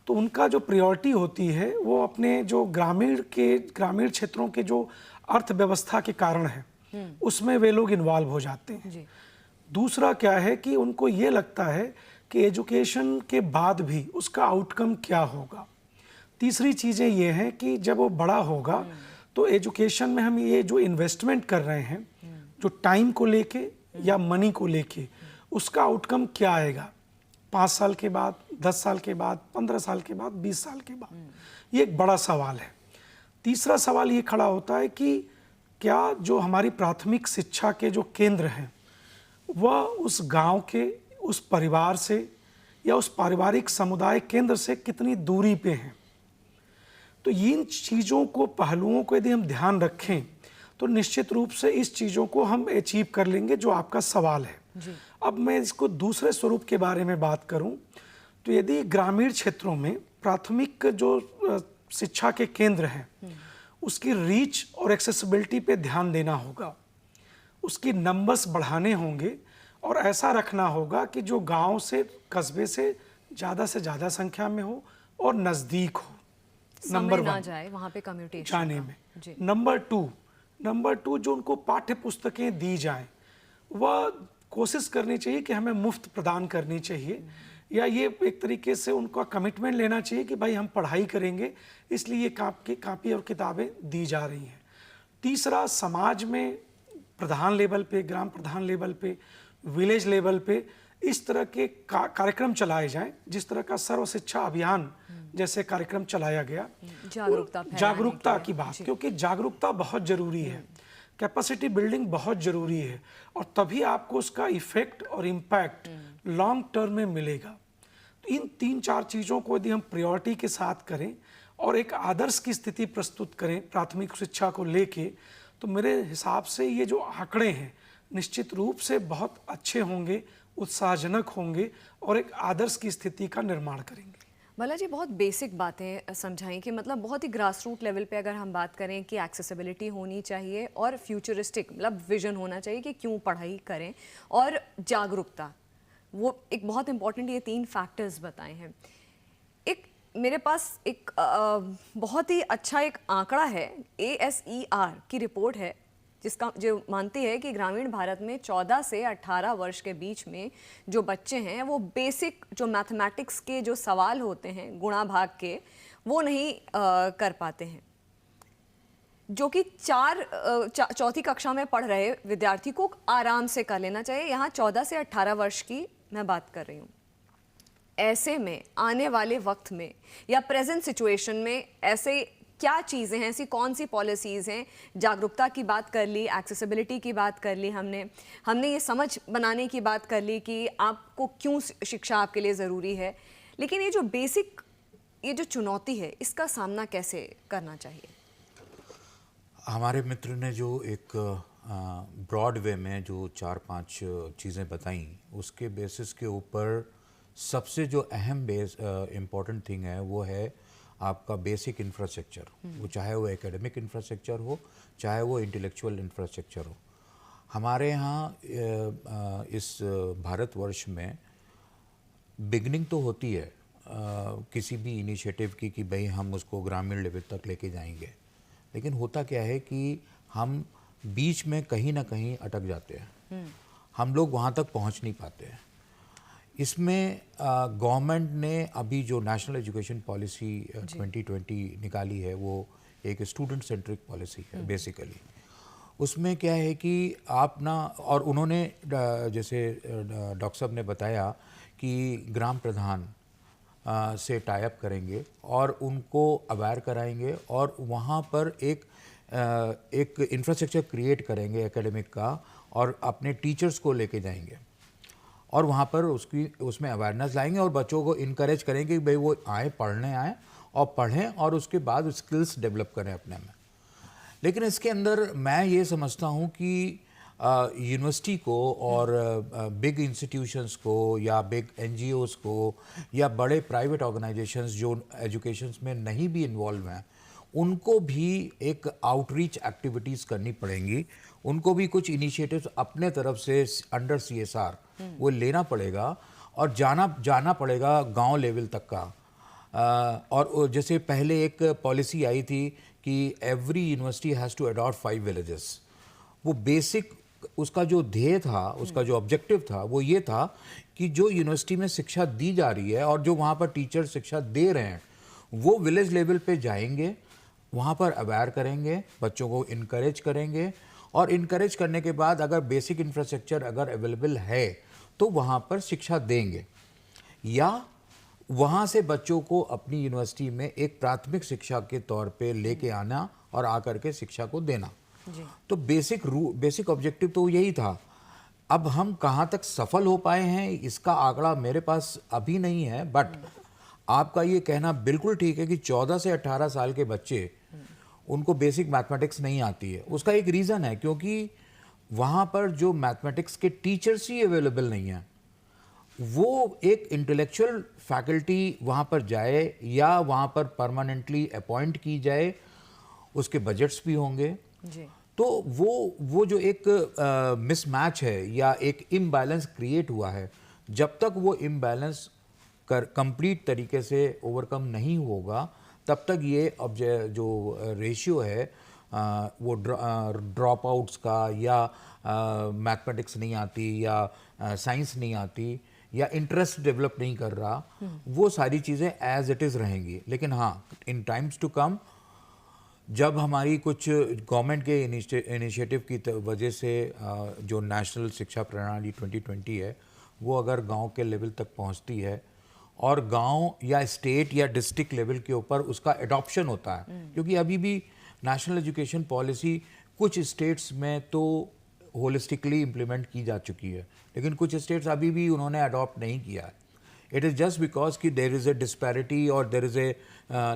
तो उनका जो प्रायोरिटी होती है वो अपने जो ग्रामीण क्षेत्रों के जो अर्थव्यवस्था के कारण है उसमें वे लोग इन्वॉल्व हो जाते हैं। दूसरा क्या है कि उनको ये लगता है कि एजुकेशन के बाद भी उसका आउटकम क्या होगा। तीसरी चीज़ें ये हैं कि जब वो बड़ा होगा तो एजुकेशन में हम ये जो इन्वेस्टमेंट कर रहे हैं, जो टाइम को लेके या मनी को लेके, उसका आउटकम क्या आएगा 5 साल के बाद, 10 साल के बाद, 15 साल के बाद, 20 साल के बाद, ये एक बड़ा सवाल है। तीसरा सवाल ये खड़ा होता है कि क्या जो हमारी प्राथमिक शिक्षा के जो केंद्र हैं वह उस गांव के, उस परिवार से या उस पारिवारिक समुदाय केंद्र से कितनी दूरी पे हैं। तो इन चीज़ों को, पहलुओं को यदि हम ध्यान रखें तो निश्चित रूप से इस चीज़ों को हम अचीव कर लेंगे जो आपका सवाल है। अब मैं इसको दूसरे स्वरूप के बारे में बात करूं तो यदि ग्रामीण क्षेत्रों में प्राथमिक जो शिक्षा के केंद्र हैं उसकी रीच और एक्सेसिबिलिटी पे ध्यान देना होगा, उसकी नंबर्स बढ़ाने होंगे और ऐसा रखना होगा कि जो गांव से, कस्बे से ज़्यादा संख्या में हो और नज़दीक हो। नंबर ना 1 जाए वहाँ पे कम्यूनिकेशन जाने में। नंबर टू जो उनको पाठ्य पुस्तकें दी जाएं वह कोशिश करनी चाहिए कि हमें मुफ्त प्रदान करनी चाहिए, या ये एक तरीके से उनका कमिटमेंट लेना चाहिए कि भाई हम पढ़ाई करेंगे इसलिए ये कापी और किताबें दी जा रही हैं। तीसरा, समाज में प्रधान लेवल पे, ग्राम प्रधान लेवल पे, विलेज लेवल पे इस तरह के कार्यक्रम चलाए जाएं, जिस तरह का सर्व शिक्षा अभियान जैसे कार्यक्रम चलाया गया। जागरूकता की बात, क्योंकि जागरूकता बहुत जरूरी है, कैपेसिटी बिल्डिंग बहुत जरूरी है, और तभी आपको उसका इफेक्ट और इम्पैक्ट लॉन्ग टर्म में मिलेगा। तो इन 3-4 चीज़ों को यदि हम प्रायोरिटी के साथ करें और एक आदर्श की स्थिति प्रस्तुत करें प्राथमिक शिक्षा को लेके, तो मेरे हिसाब से ये जो आंकड़े हैं निश्चित रूप से बहुत अच्छे होंगे, उत्साहजनक होंगे और एक आदर्श की स्थिति का निर्माण करेंगे। भला जी, बहुत बेसिक बातें समझाई कि मतलब बहुत ही ग्रास रूट लेवल पे अगर हम बात करें कि एक्सेसिबिलिटी होनी चाहिए और फ्यूचरिस्टिक मतलब विजन होना चाहिए कि क्यों पढ़ाई करें, और जागरूकता, वो एक बहुत इंपॉर्टेंट, ये 3 फैक्टर्स बताए हैं। एक मेरे पास एक बहुत ही अच्छा एक आंकड़ा है, ASER की रिपोर्ट है जिसका जो मानती है कि ग्रामीण भारत में 14 से 18 वर्ष के बीच में जो बच्चे हैं वो बेसिक जो मैथमेटिक्स के जो सवाल होते हैं गुणा भाग के, वो नहीं कर पाते हैं, जो कि चौथी कक्षा में पढ़ रहे विद्यार्थी को आराम से कर लेना चाहिए। यहाँ 14 से 18 वर्ष की मैं बात कर रही हूँ। ऐसे में आने वाले वक्त में या प्रेजेंट सिचुएशन में ऐसे क्या चीज़ें हैं, ऐसी कौन सी पॉलिसीज़ हैं, जागरूकता की बात कर ली, एक्सेसिबिलिटी की बात कर ली, हमने ये समझ बनाने की बात कर ली कि आपको क्यों शिक्षा आपके लिए ज़रूरी है, लेकिन ये जो बेसिक, ये जो चुनौती है, इसका सामना कैसे करना चाहिए? हमारे मित्र ने जो एक ब्रॉड वे में जो 4-5 चीज़ें बताई, उसके बेसिस के ऊपर सबसे जो अहम इम्पॉर्टेंट थिंग है वो है आपका बेसिक इंफ्रास्ट्रक्चर, वो चाहे वो एकेडमिक इंफ्रास्ट्रक्चर हो, चाहे वो इंटेलेक्चुअल इंफ्रास्ट्रक्चर हो। हमारे यहाँ इस भारतवर्ष में बिगनिंग तो होती है किसी भी इनिशिएटिव की कि भाई हम उसको ग्रामीण लेवल तक लेके जाएंगे, लेकिन होता क्या है कि हम बीच में कहीं ना कहीं अटक जाते हैं, हम लोग वहाँ तक पहुँच नहीं पाते हैं। इसमें गवर्नमेंट ने अभी जो नेशनल एजुकेशन पॉलिसी 2020 निकाली है वो एक स्टूडेंट सेंट्रिक पॉलिसी है बेसिकली। उसमें क्या है कि आप ना, और उन्होंने जैसे डॉक्टर साहब ने बताया कि ग्राम प्रधान से टाई अप करेंगे और उनको अवेयर कराएंगे और वहाँ पर एक इंफ्रास्ट्रक्चर क्रिएट करेंगे एकेडमिक का, और अपने टीचर्स को लेके जाएंगे और वहाँ पर उसमें अवेयरनेस लाएंगे और बच्चों को इनकरेज करेंगे कि भाई वो पढ़ने आए और पढ़ें और उसके बाद स्किल्स डेवलप करें अपने में। लेकिन इसके अंदर मैं ये समझता हूँ कि यूनिवर्सिटी को और बिग इंस्टीट्यूशंस को या बिग NGOs को या बड़े प्राइवेट ऑर्गेनाइजेशंस जो एजुकेशन में नहीं भी इन्वॉल्व हैं, उनको भी एक आउटरीच एक्टिविटीज़ करनी पड़ेंगी, उनको भी कुछ इनिशिएटिव्स अपने तरफ से अंडर CSR वो लेना पड़ेगा और जाना पड़ेगा गांव लेवल तक का। और जैसे पहले एक पॉलिसी आई थी कि every university has to adopt 5 villages, वो बेसिक उसका जो ध्येय था, उसका जो ऑब्जेक्टिव था वो ये था कि जो यूनिवर्सिटी में शिक्षा दी जा रही है और जो वहाँ पर टीचर शिक्षा दे रहे हैं वो विलेज लेवल पे जाएंगे, वहाँ पर अवेयर करेंगे, बच्चों को इनकरेज करेंगे, और इनकरेज करने के बाद अगर बेसिक इंफ्रास्ट्रक्चर अगर अवेलेबल है तो वहाँ पर शिक्षा देंगे, या वहाँ से बच्चों को अपनी यूनिवर्सिटी में एक प्राथमिक शिक्षा के तौर पे लेके आना और आकर के शिक्षा को देना। जी। तो बेसिक ऑब्जेक्टिव तो यही था। अब हम कहाँ तक सफल हो पाए हैं इसका आंकड़ा मेरे पास अभी नहीं है, बट आपका ये कहना बिल्कुल ठीक है कि 14 से 18 साल के बच्चे, उनको बेसिक मैथमेटिक्स नहीं आती है। उसका एक रीज़न है, क्योंकि वहाँ पर जो मैथमेटिक्स के टीचर्स ही अवेलेबल नहीं हैं। वो एक इंटेलेक्चुअल फैकल्टी वहाँ पर जाए या वहाँ पर परमानेंटली अपॉइंट की जाए, उसके बजट्स भी होंगे। जी। तो वो जो एक मिसमैच है या एक इम्बैलेंस क्रिएट हुआ है, जब तक वो इम्बैलेंस कंप्लीट तरीके से ओवरकम नहीं होगा, तब तक ये जो रेशियो है वो ड्रॉप आउट्स का, या मैथमेटिक्स नहीं आती, या साइंस नहीं आती, या इंटरेस्ट डेवलप नहीं कर रहा, वो सारी चीज़ें एज इट इज़ रहेंगी। लेकिन हाँ, इन टाइम्स टू कम, जब हमारी कुछ गवर्नमेंट के इनिशिएटिव की वजह से जो नेशनल शिक्षा प्रणाली 2020 है, वो अगर गांव के लेवल तक पहुंचती है और गांव या स्टेट या डिस्ट्रिक्ट लेवल के ऊपर उसका एडॉप्शन होता है, क्योंकि अभी भी नेशनल एजुकेशन पॉलिसी कुछ स्टेट्स में तो होलिस्टिकली इम्प्लीमेंट की जा चुकी है, लेकिन कुछ स्टेट्स अभी भी उन्होंने अडॉप्ट नहीं किया है। It is just because कि there is a disparity, or there is a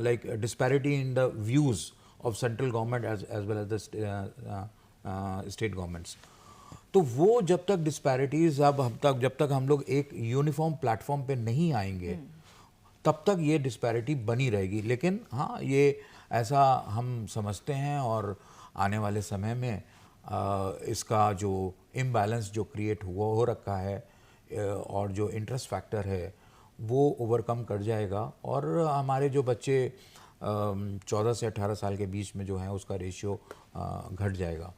like a disparity in the views of central government as well as the state governments. तो वो जब तक disparities जब तक हम लोग एक यूनिफॉर्म प्लेटफॉर्म पे नहीं आएंगे, तब तक ये डिस्पैरिटी बनी रहेगी। लेकिन हाँ, ये ऐसा हम समझते हैं, और आने वाले समय में इसका जो इम्बैलेंस जो क्रिएट हो रखा है, और जो इंटरेस्ट फैक्टर है, वो ओवरकम कर जाएगा, और हमारे जो बच्चे 14 से 18 साल के बीच में जो हैं, उसका रेशियो घट जाएगा।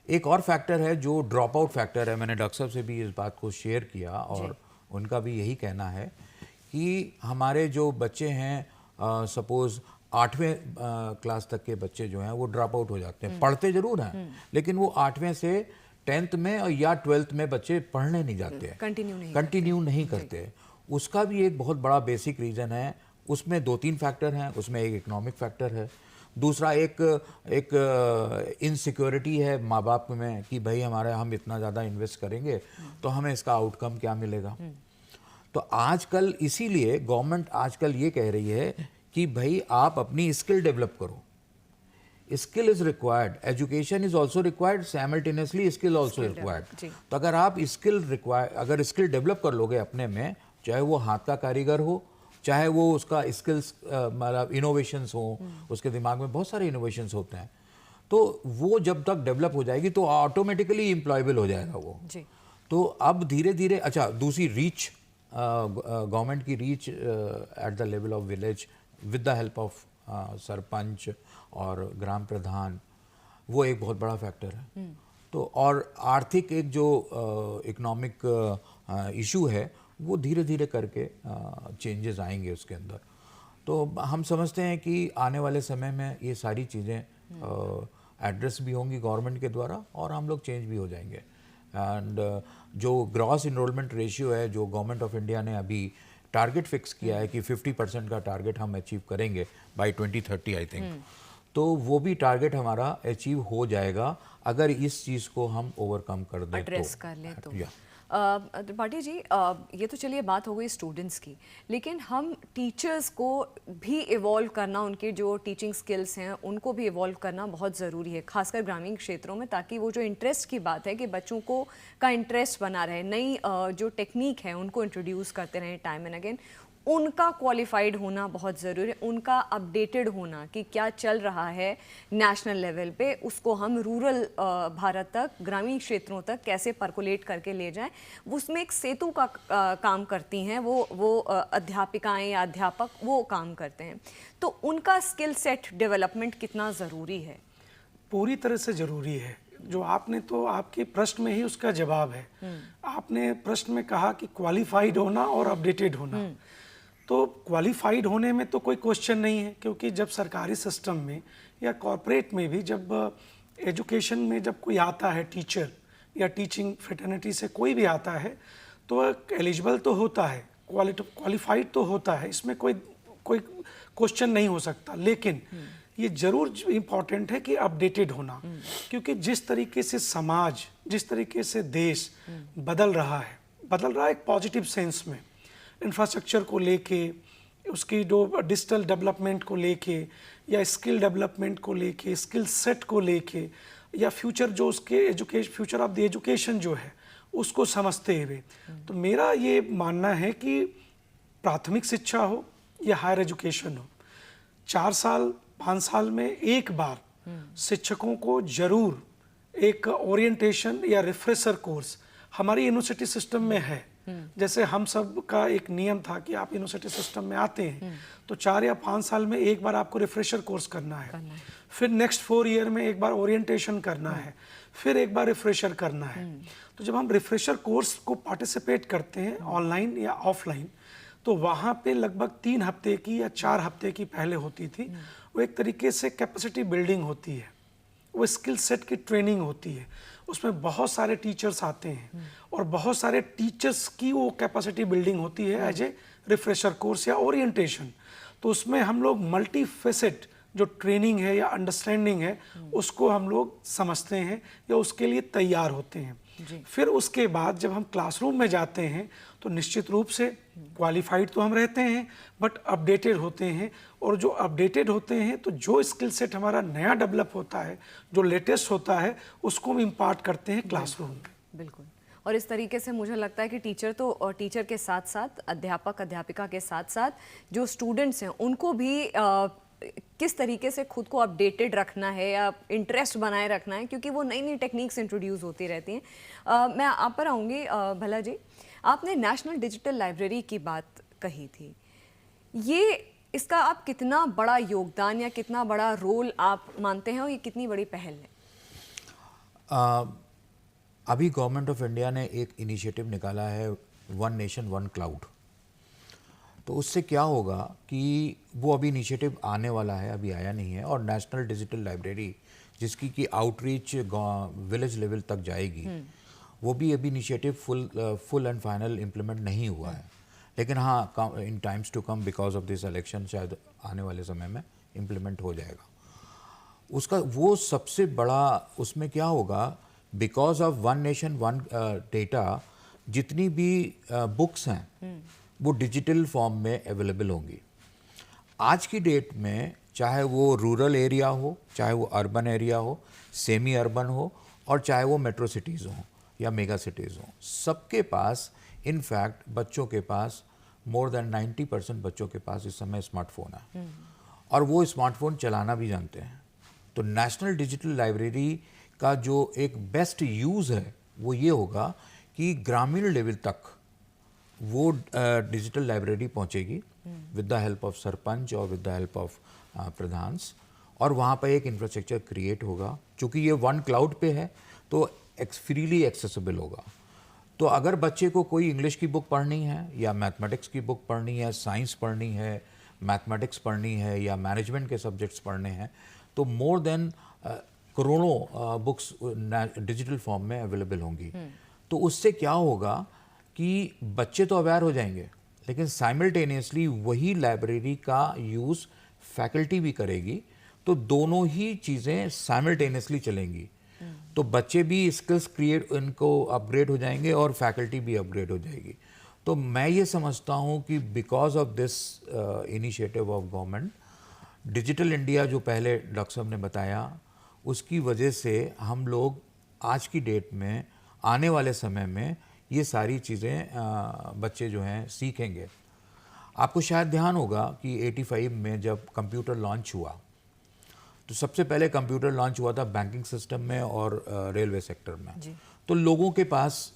एक और फैक्टर है जो ड्रॉप आउट फैक्टर है, मैंने डॉक्टर साहब से भी इस बात को शेयर किया, और उनका भी यही कहना है कि हमारे जो बच्चे हैं, सपोज़ 8वें क्लास तक के बच्चे जो हैं, वो ड्रॉप आउट हो जाते हैं। पढ़ते ज़रूर हैं, लेकिन वो 8वें से 10th में या 12th में बच्चे पढ़ने नहीं जाते हैं, कंटिन्यू नहीं करते। उसका भी एक बहुत बड़ा बेसिक रीज़न है। उसमें 2-3 फैक्टर हैं। उसमें एक इकोनॉमिक फैक्टर है, दूसरा एक इनसिक्योरिटी है माँ बाप में कि भाई हम इतना ज़्यादा इन्वेस्ट करेंगे तो हमें इसका आउटकम क्या मिलेगा। तो आजकल इसीलिए गवर्नमेंट आजकल ये कह रही है कि भाई आप अपनी स्किल डेवलप करो। Skill is required, education is also required, simultaneously skill also required. तो अगर आप अगर स्किल डेवलप कर लोगे अपने में, चाहे वो हाथ का कारीगर हो, चाहे वो उसका स्किल्स मतलब इनोवेशंस हो, उसके दिमाग में बहुत सारे इनोवेशंस होते हैं, तो वो जब तक डेवलप हो जाएगी तो ऑटोमेटिकली एम्प्लॉयबल हो जाएगा वो जी। तो अब धीरे धीरे, अच्छा, दूसरी रीच, गवर्नमेंट की reach at the level of village with the help of sarpanch और ग्राम प्रधान, वो एक बहुत बड़ा फैक्टर है। तो और आर्थिक एक जो इकोनॉमिक इशू है, वो धीरे धीरे करके चेंजेस आएंगे उसके अंदर। तो हम समझते हैं कि आने वाले समय में ये सारी चीज़ें एड्रेस भी होंगी गवर्नमेंट के द्वारा, और हम लोग चेंज भी हो जाएंगे। एंड जो ग्रॉस इनरोलमेंट रेशियो है, जो गवर्नमेंट ऑफ इंडिया ने अभी टारगेट फिक्स किया है कि 50% का टारगेट हम अचीव करेंगे बाय 2030 आई थिंक, तो वो भी टारगेट हमारा अचीव हो जाएगा अगर इस चीज़ को हम ओवरकम कर दें, एड्रेस कर लें तो। त्रिपाठी जी, ये तो चलिए बात हो गई स्टूडेंट्स की, लेकिन हम टीचर्स को भी इवॉल्व करना, उनके जो टीचिंग स्किल्स हैं उनको भी इवॉल्व करना बहुत ज़रूरी है, खासकर ग्रामीण क्षेत्रों में, ताकि वो जो इंटरेस्ट की बात है कि बच्चों को का इंटरेस्ट बना रहे, नई जो टेक्निक है उनको इंट्रोड्यूस करते रहें टाइम एंड अगेन, उनका क्वालिफाइड होना बहुत ज़रूरी है, उनका अपडेटेड होना कि क्या चल रहा है नेशनल लेवल पे, उसको हम रूरल भारत तक, ग्रामीण क्षेत्रों तक कैसे परकोलेट करके ले जाएं। उसमें एक सेतु का काम करती हैं वो अध्यापिकाएं या अध्यापक वो काम करते हैं। तो उनका स्किल सेट डेवलपमेंट कितना ज़रूरी है? पूरी तरह से ज़रूरी है। जो आपने, तो आपके प्रश्न में ही उसका जवाब है। आपने प्रश्न में कहा कि क्वालिफाइड होना और अपडेटेड होना, तो क्वालिफाइड होने में तो कोई क्वेश्चन नहीं है, क्योंकि जब सरकारी सिस्टम में या कॉरपोरेट में भी जब एजुकेशन में जब कोई आता है, टीचर या टीचिंग फ्रेटर्निटी से कोई भी आता है, तो एलिजिबल तो होता है, क्वालिफाइड तो होता है, इसमें कोई क्वेश्चन नहीं हो सकता, लेकिन ये जरूर इम्पॉर्टेंट है कि अपडेटेड होना, क्योंकि जिस तरीके से समाज, जिस तरीके से देश बदल रहा है एक पॉजिटिव सेंस में, इंफ्रास्ट्रक्चर को लेके, उसकी जो डिजिटल डेवलपमेंट को लेके, या स्किल डेवलपमेंट को लेके, स्किल सेट को लेके, या फ्यूचर जो उसके फ्यूचर ऑफ द एजुकेशन जो है उसको समझते हुए, तो मेरा ये मानना है कि प्राथमिक शिक्षा हो या हायर एजुकेशन हो, 4 साल 5 साल में एक बार शिक्षकों को जरूर एक ओरिएंटेशन या रिफ्रेशर कोर्स हमारी यूनिवर्सिटी सिस्टम में है। जैसे हम सब का एक नियम था कि आप यूनिवर्सिटी सिस्टम में आते हैं तो 4 या 5 साल में एक बार आपको रिफ्रेशर कोर्स करना है, फिर नेक्स्ट 4 ईयर में एक बार ओरिएंटेशन करना है, फिर एक बार रिफ्रेशर करना है। तो जब हम रिफ्रेशर कोर्स को पार्टिसिपेट करते हैं ऑनलाइन या ऑफलाइन, तो वहाँ पे लगभग 3 हफ्ते की या 4 हफ्ते की पहले होती थी, वो एक तरीके से कैपेसिटी बिल्डिंग होती है, वो स्किल सेट की ट्रेनिंग होती है, उसमें बहुत सारे टीचर्स आते हैं और बहुत सारे टीचर्स की वो कैपेसिटी बिल्डिंग होती है एज ए रिफ्रेशर कोर्स या ओरिएंटेशन। तो उसमें हम लोग मल्टी फेसेट जो ट्रेनिंग है या अंडरस्टैंडिंग है उसको हम लोग समझते हैं या उसके लिए तैयार होते हैं। फिर उसके बाद जब हम क्लासरूम में जाते हैं तो निश्चित रूप से क्वालिफाइड तो हम रहते हैं बट अपडेटेड होते हैं, और जो अपडेटेड होते हैं तो जो स्किल सेट हमारा नया डेवलप होता है, जो लेटेस्ट होता है, उसको हम इम्पार्ट करते हैं क्लासरूम में। बिल्कुल। और इस तरीके से मुझे लगता है कि टीचर के साथ साथ अध्यापक अध्यापिका के साथ साथ जो स्टूडेंट्स हैं उनको भी किस तरीके से खुद को अपडेटेड रखना है या इंटरेस्ट बनाए रखना है, क्योंकि वो नई नई टेक्निक्स इंट्रोड्यूस होती रहती हैं। मैं आप पर आऊँगी भला जी, आपने नेशनल डिजिटल लाइब्रेरी की बात कही थी, इसका आप कितना बड़ा योगदान या कितना बड़ा रोल आप मानते हैं और ये कितनी बड़ी पहल है? अभी गवर्नमेंट ऑफ इंडिया ने एक इनिशिएटिव निकाला है, वन नेशन वन क्लाउड। तो उससे क्या होगा कि वो अभी इनिशिएटिव आने वाला है, अभी आया नहीं है, और नेशनल डिजिटल लाइब्रेरी जिसकी कि आउटरीच विलेज लेवल तक जाएगी, वो भी अभी initiative full and final implement नहीं हुआ है, लेकिन हाँ in times to come because of this election शायद आने वाले समय में इम्प्लीमेंट हो जाएगा। उसका वो सबसे बड़ा उसमें क्या होगा, because of one nation one data, जितनी भी बुक्स हैं वो डिजिटल फॉर्म में अवेलेबल होंगी। आज की डेट में चाहे वो रूरल एरिया हो, चाहे वो अर्बन एरिया हो, सेमी अर्बन हो, और चाहे वो मेट्रो सिटीज़ हों या मेगा सिटीज़ हों, सबके पास इनफैक्ट बच्चों के पास मोर देन 90% बच्चों के पास इस समय स्मार्टफोन है, और वो स्मार्टफोन चलाना भी जानते हैं। तो नेशनल डिजिटल लाइब्रेरी का जो एक बेस्ट यूज़ है वो ये होगा कि ग्रामीण लेवल तक वो डिजिटल लाइब्रेरी पहुंचेगी with the help of sarpanch और विद द हेल्प ऑफ प्रधान्स, और वहाँ पर एक इंफ्रास्ट्रक्चर क्रिएट होगा। चूँकि ये वन क्लाउड पे है तो फ्रीली एक्सेसिबल होगा। तो अगर बच्चे को कोई इंग्लिश की बुक पढ़नी है या मैथमेटिक्स की बुक पढ़नी है, साइंस पढ़नी है, मैथमेटिक्स पढ़नी है या मैनेजमेंट के सब्जेक्ट्स पढ़ने हैं, तो मोर देन करोड़ों बुक्स डिजिटल फॉर्म में अवेलेबल होंगी। तो उससे क्या होगा कि बच्चे तो अवेयर हो जाएंगे, लेकिन साइमल्टेनियसली वही लाइब्रेरी का यूज़ फैकल्टी भी करेगी, तो दोनों ही चीज़ें साइमल्टेनियसली चलेंगी। तो बच्चे भी स्किल्स क्रिएट इनको अपग्रेड हो जाएंगे और फैकल्टी भी अपग्रेड हो जाएगी। तो मैं ये समझता हूँ कि because of this initiative of government, digital India जो पहले डॉक्टर साहब ने बताया, उसकी वजह से हम लोग आज की डेट में आने वाले समय में ये सारी चीज़ें बच्चे जो हैं सीखेंगे। आपको शायद ध्यान होगा कि 85 में जब कंप्यूटर लॉन्च हुआ तो सबसे पहले कंप्यूटर लॉन्च हुआ था बैंकिंग सिस्टम में और रेलवे सेक्टर में। तो लोगों के पास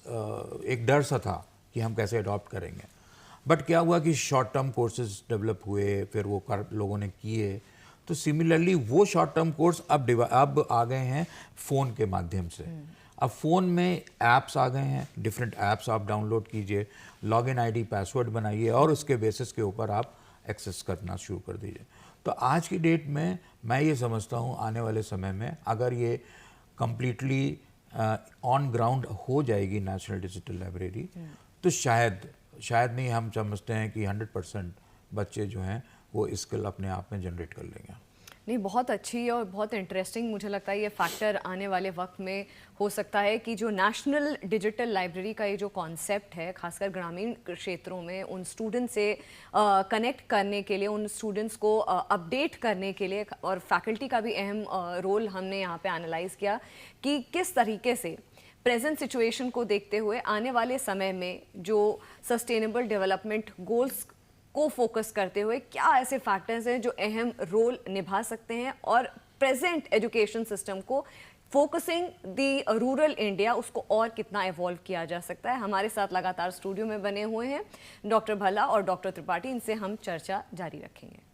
एक डर सा था कि हम कैसे अडॉप्ट करेंगे। बट क्या हुआ कि शॉर्ट टर्म कोर्सेज डेवलप हुए, फिर वो लोगों ने किए। तो सिमिलरली वो शॉर्ट टर्म कोर्स अब आ गए हैं फ़ोन के माध्यम से। अब फ़ोन में ऐप्स आ गए हैं, डिफरेंट ऐप्स आप डाउनलोड कीजिए, लॉगिन आईडी पासवर्ड बनाइए और उसके बेसिस के ऊपर आप एक्सेस करना शुरू कर दीजिए। तो आज की डेट में मैं ये समझता हूँ आने वाले समय में अगर ये कम्प्लीटली ऑन ग्राउंड हो जाएगी नेशनल डिजिटल लाइब्रेरी, तो शायद नहीं, हम समझते हैं कि 100% बच्चे जो हैं वो स्किल अपने आप में जनरेट कर लेंगे। नहीं, बहुत अच्छी और बहुत इंटरेस्टिंग मुझे लगता है ये फैक्टर आने वाले वक्त में हो सकता है कि जो नेशनल डिजिटल लाइब्रेरी का ये जो कॉन्सेप्ट है, खासकर ग्रामीण क्षेत्रों में उन स्टूडेंट से कनेक्ट करने के लिए, उन स्टूडेंट्स को अपडेट करने के लिए, और फैकल्टी का भी अहम रोल हमने यहाँ पे एनालाइज किया कि किस तरीके से प्रेजेंट सिचुएशन को देखते हुए आने वाले समय में जो सस्टेनेबल डेवलपमेट गोल्स को फोकस करते हुए क्या ऐसे फैक्टर्स हैं जो अहम रोल निभा सकते हैं, और प्रेजेंट एजुकेशन सिस्टम को फोकसिंग दी रूरल इंडिया उसको और कितना इवॉल्व किया जा सकता है। हमारे साथ लगातार स्टूडियो में बने हुए हैं डॉक्टर भल्ला और डॉक्टर त्रिपाठी, इनसे हम चर्चा जारी रखेंगे।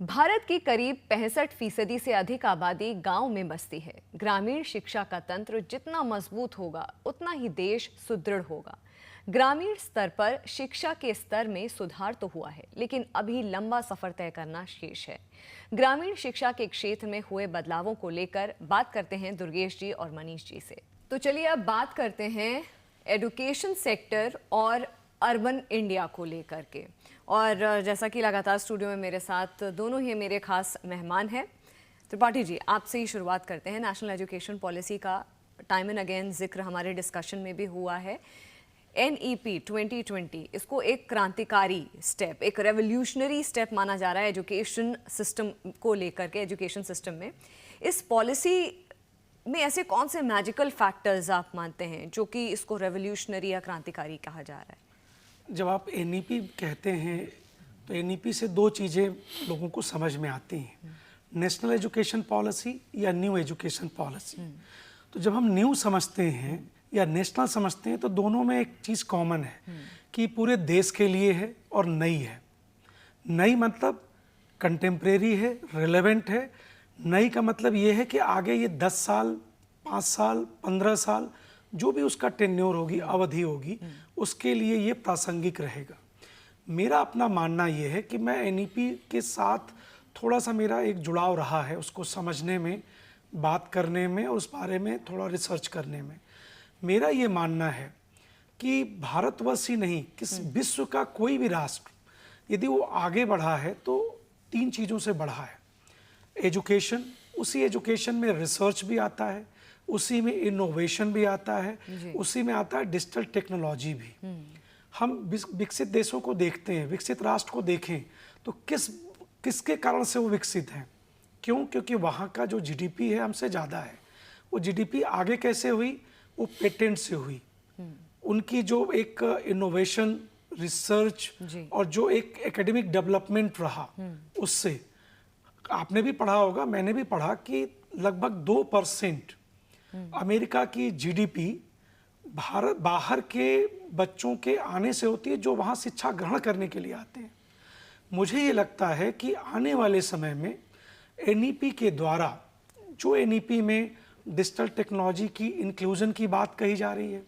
भारत की करीब 65% से अधिक आबादी गांव में बसती है। ग्रामीण शिक्षा का तंत्र जितना मजबूत होगा उतना ही देश सुदृढ़ होगा। ग्रामीण स्तर पर शिक्षा के स्तर में सुधार तो हुआ है, लेकिन अभी लंबा सफर तय करना शेष है। ग्रामीण शिक्षा के क्षेत्र में हुए बदलावों को लेकर बात करते हैं दुर्गेश जी और मनीष जी से। तो चलिए अब बात करते हैं एजुकेशन सेक्टर और अर्बन इंडिया को लेकर के। और जैसा कि लगातार स्टूडियो में मेरे साथ दोनों ही मेरे खास मेहमान हैं। त्रिपाठी जी, आपसे ही शुरुआत करते हैं। नेशनल एजुकेशन पॉलिसी का टाइम एंड अगेन जिक्र हमारे डिस्कशन में भी हुआ है। NEP 2020 इसको एक क्रांतिकारी स्टेप, एक रेवोल्यूशनरी स्टेप माना जा रहा है एजुकेशन सिस्टम को लेकर के। एजुकेशन सिस्टम में इस पॉलिसी में ऐसे कौन से मैजिकल फैक्टर्स आप मानते हैं जो कि इसको रेवोल्यूशनरी या क्रांतिकारी कहा जा रहा है? जब आप NEP कहते हैं तो NEP से दो चीज़ें लोगों को समझ में आती हैं, नेशनल एजुकेशन पॉलिसी या न्यू एजुकेशन पॉलिसी। तो जब हम न्यू समझते हैं या नेशनल समझते हैं तो दोनों में एक चीज़ कॉमन है कि पूरे देश के लिए है और नई है। नई मतलब कंटेम्प्रेरी है, रिलेवेंट है। नई का मतलब ये है कि आगे ये 10 साल, 5 साल, 15 साल जो भी उसका टेन्योर होगी, अवधि होगी, उसके लिए ये प्रासंगिक रहेगा। मेरा अपना मानना ये है कि मैं NEP के साथ थोड़ा सा मेरा एक जुड़ाव रहा है, उसको समझने में, बात करने में और उस बारे में थोड़ा रिसर्च करने में। मेरा ये मानना है कि भारतवर्ष ही नहीं, किस विश्व का कोई भी राष्ट्र यदि वो आगे बढ़ा है तो 3 चीज़ों से बढ़ा है। एजुकेशन, उसी एजुकेशन में रिसर्च भी आता है, उसी में इनोवेशन भी आता है, उसी में आता है डिजिटल टेक्नोलॉजी भी। हम विकसित देशों को देखते हैं, विकसित राष्ट्र को देखें तो किसके कारण से वो विकसित हैं? क्यों? क्योंकि वहाँ का जो GDP है हमसे ज़्यादा है। वो GDP आगे कैसे हुई? वो पेटेंट से हुई। उनकी जो एक इनोवेशन, रिसर्च और जो एक एकेडमिक डेवलपमेंट रहा, उससे आपने भी पढ़ा होगा, मैंने भी पढ़ा कि लगभग 2% अमेरिका की GDP भारत बाहर के बच्चों के आने से होती है जो वहाँ शिक्षा ग्रहण करने के लिए आते हैं। मुझे ये लगता है कि आने वाले समय में NEP के द्वारा, जो NEP में डिजिटल टेक्नोलॉजी की इंक्लूजन की बात कही जा रही है,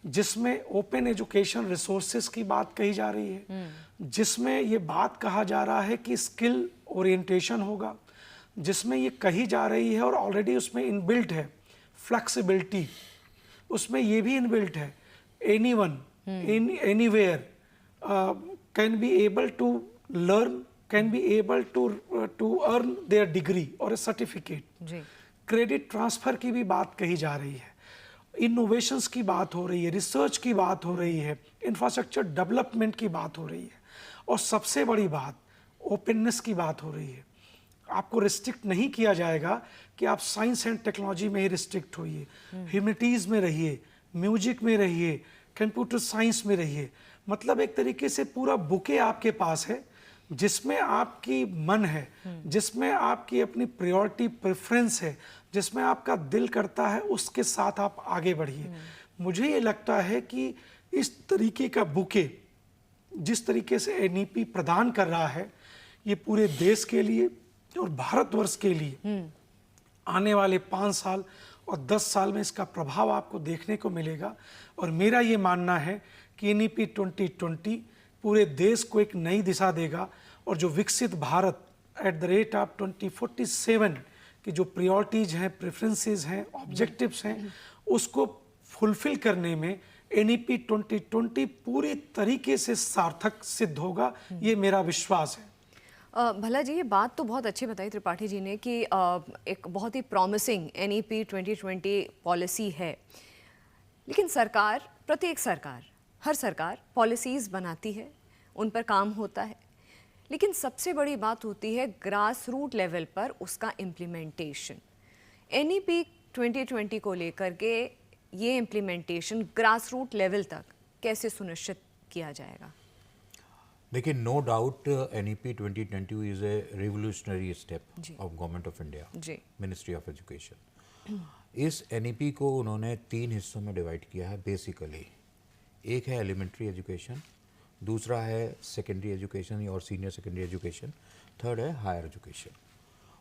जिसमें ओपन एजुकेशन रिसोर्सेज की बात कही जा रही है, जिसमें ये बात कहा जा रहा है कि स्किल ओरिएंटेशन होगा, जिसमें ये कही जा रही है और ऑलरेडी उसमें इनबिल्ट है फ्लेक्सिबिलिटी, उसमें ये भी इनबिल्ट है anyone anywhere can be able to learn, can be able to earn their degree और ए सर्टिफिकेट। क्रेडिट ट्रांसफ़र की भी बात कही जा रही है, इनोवेशंस की बात हो रही है, रिसर्च की बात हो रही है, इंफ्रास्ट्रक्चर डेवलपमेंट की बात हो रही है, और सबसे बड़ी बात ओपननेस की बात हो रही है। आपको रिस्ट्रिक्ट नहीं किया जाएगा कि आप साइंस एंड टेक्नोलॉजी में ही रिस्ट्रिक्ट होइए, ह्यूमैनिटीज़ में रहिए, म्यूजिक में रहिए, कंप्यूटर साइंस में रहिए। मतलब एक तरीके से पूरा बुके आपके पास है जिसमें आपकी मन है, जिसमें आपकी अपनी प्रायोरिटी प्रेफरेंस है, जिसमें आपका दिल करता है उसके साथ आप आगे बढ़िए। मुझे ये लगता है कि इस तरीके का बुके जिस तरीके से NEP प्रदान कर रहा है, ये पूरे देश के लिए और भारतवर्ष के लिए आने वाले 5 साल और 10 साल में इसका प्रभाव आपको देखने को मिलेगा। और मेरा ये मानना है कि NEP 2020 पूरे देश को एक नई दिशा देगा, और जो विकसित Bharat at the rate of 2047 की जो प्रायोरिटीज़ हैं, प्रेफरेंसेस हैं, ऑब्जेक्टिव्स हैं, उसको फुलफिल करने में NEP 2020 पूरी तरीके से सार्थक सिद्ध होगा, ये मेरा विश्वास है। भला जी, ये बात तो बहुत अच्छी बताई त्रिपाठी जी ने कि एक बहुत ही प्रॉमिसिंग NEP 2020 पॉलिसी है, लेकिन सरकार, प्रत्येक सरकार, हर सरकार पॉलिसीज़ बनाती है, उन पर काम होता है, लेकिन सबसे बड़ी बात होती है ग्रास रूट लेवल पर उसका इम्प्लीमेंटेशन। NEP 2020 को लेकर के ये इम्प्लीमेंटेशन ग्रास रूट लेवल तक कैसे सुनिश्चित किया जाएगा? देखिए, no doubt NEP 2020 is a revolutionary step of government of India, ministry of education. इस NEP को उन्होंने 3 हिस्सों में डिवाइड किया है बेसिकली। एक है एलिमेंट्री एजुकेशन, दूसरा है सेकेंडरी एजुकेशन और सीनियर सेकेंडरी एजुकेशन, थर्ड है हायर एजुकेशन।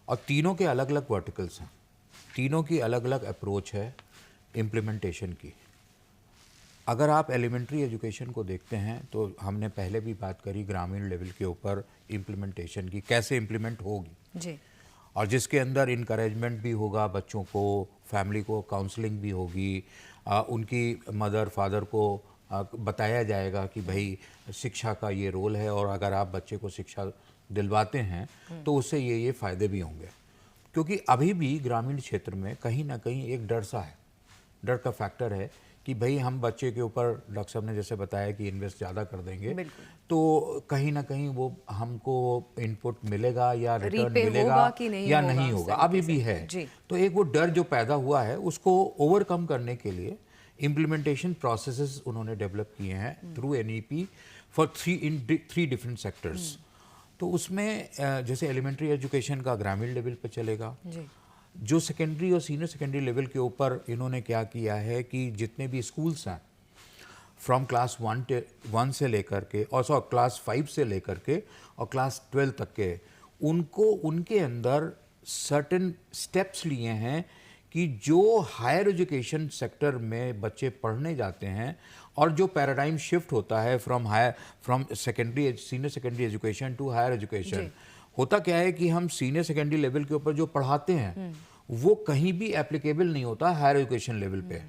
और तीनों के अलग अलग वर्टिकल्स हैं, तीनों की अलग अलग अप्रोच है इम्प्लीमेंटेशन की। अगर आप एलिमेंट्री एजुकेशन को देखते हैं तो हमने पहले भी बात करी ग्रामीण लेवल के ऊपर इम्प्लीमेंटेशन की, कैसे इम्प्लीमेंट होगी जी, और जिसके अंदर इनकरेजमेंट भी होगा बच्चों को, फैमिली को काउंसलिंग भी होगी, उनकी मदर फादर को बताया जाएगा कि भाई शिक्षा का ये रोल है और अगर आप बच्चे को शिक्षा दिलवाते हैं तो उससे ये फ़ायदे भी होंगे। क्योंकि अभी भी ग्रामीण क्षेत्र में कहीं ना कहीं एक डर सा है, डर का फैक्टर है कि भाई हम बच्चे के ऊपर, डॉक्टर साहब ने जैसे बताया कि इन्वेस्ट ज़्यादा कर देंगे तो कहीं ना कहीं वो हमको इनपुट मिलेगा या रिटर्न मिलेगा या नहीं होगा, अभी भी है। तो एक वो डर जो पैदा हुआ है उसको ओवरकम करने के लिए इम्प्लीमेंटेशन प्रोसेसेस उन्होंने डेवलप किए हैं through NEP for 3 different sectors. तो उसमें जैसे एलिमेंट्री एजुकेशन का ग्रामीण लेवल पे चलेगा, जो सेकेंडरी और सीनियर सेकेंडरी लेवल के ऊपर इन्होंने क्या किया है कि जितने भी स्कूल्स हैं फ्रॉम क्लास 1 से लेकर के और क्लास 5 से लेकर के और क्लास 12 तक के, उनको उनके अंदर सर्टेन स्टेप्स लिए हैं कि जो हायर एजुकेशन सेक्टर में बच्चे पढ़ने जाते हैं और जो पैराडाइम शिफ्ट होता है from secondary senior secondary education to higher education, होता क्या है कि हम सीनियर सेकेंडरी लेवल के ऊपर जो पढ़ाते हैं वो कहीं भी एप्लीकेबल नहीं होता हायर एजुकेशन लेवल पे,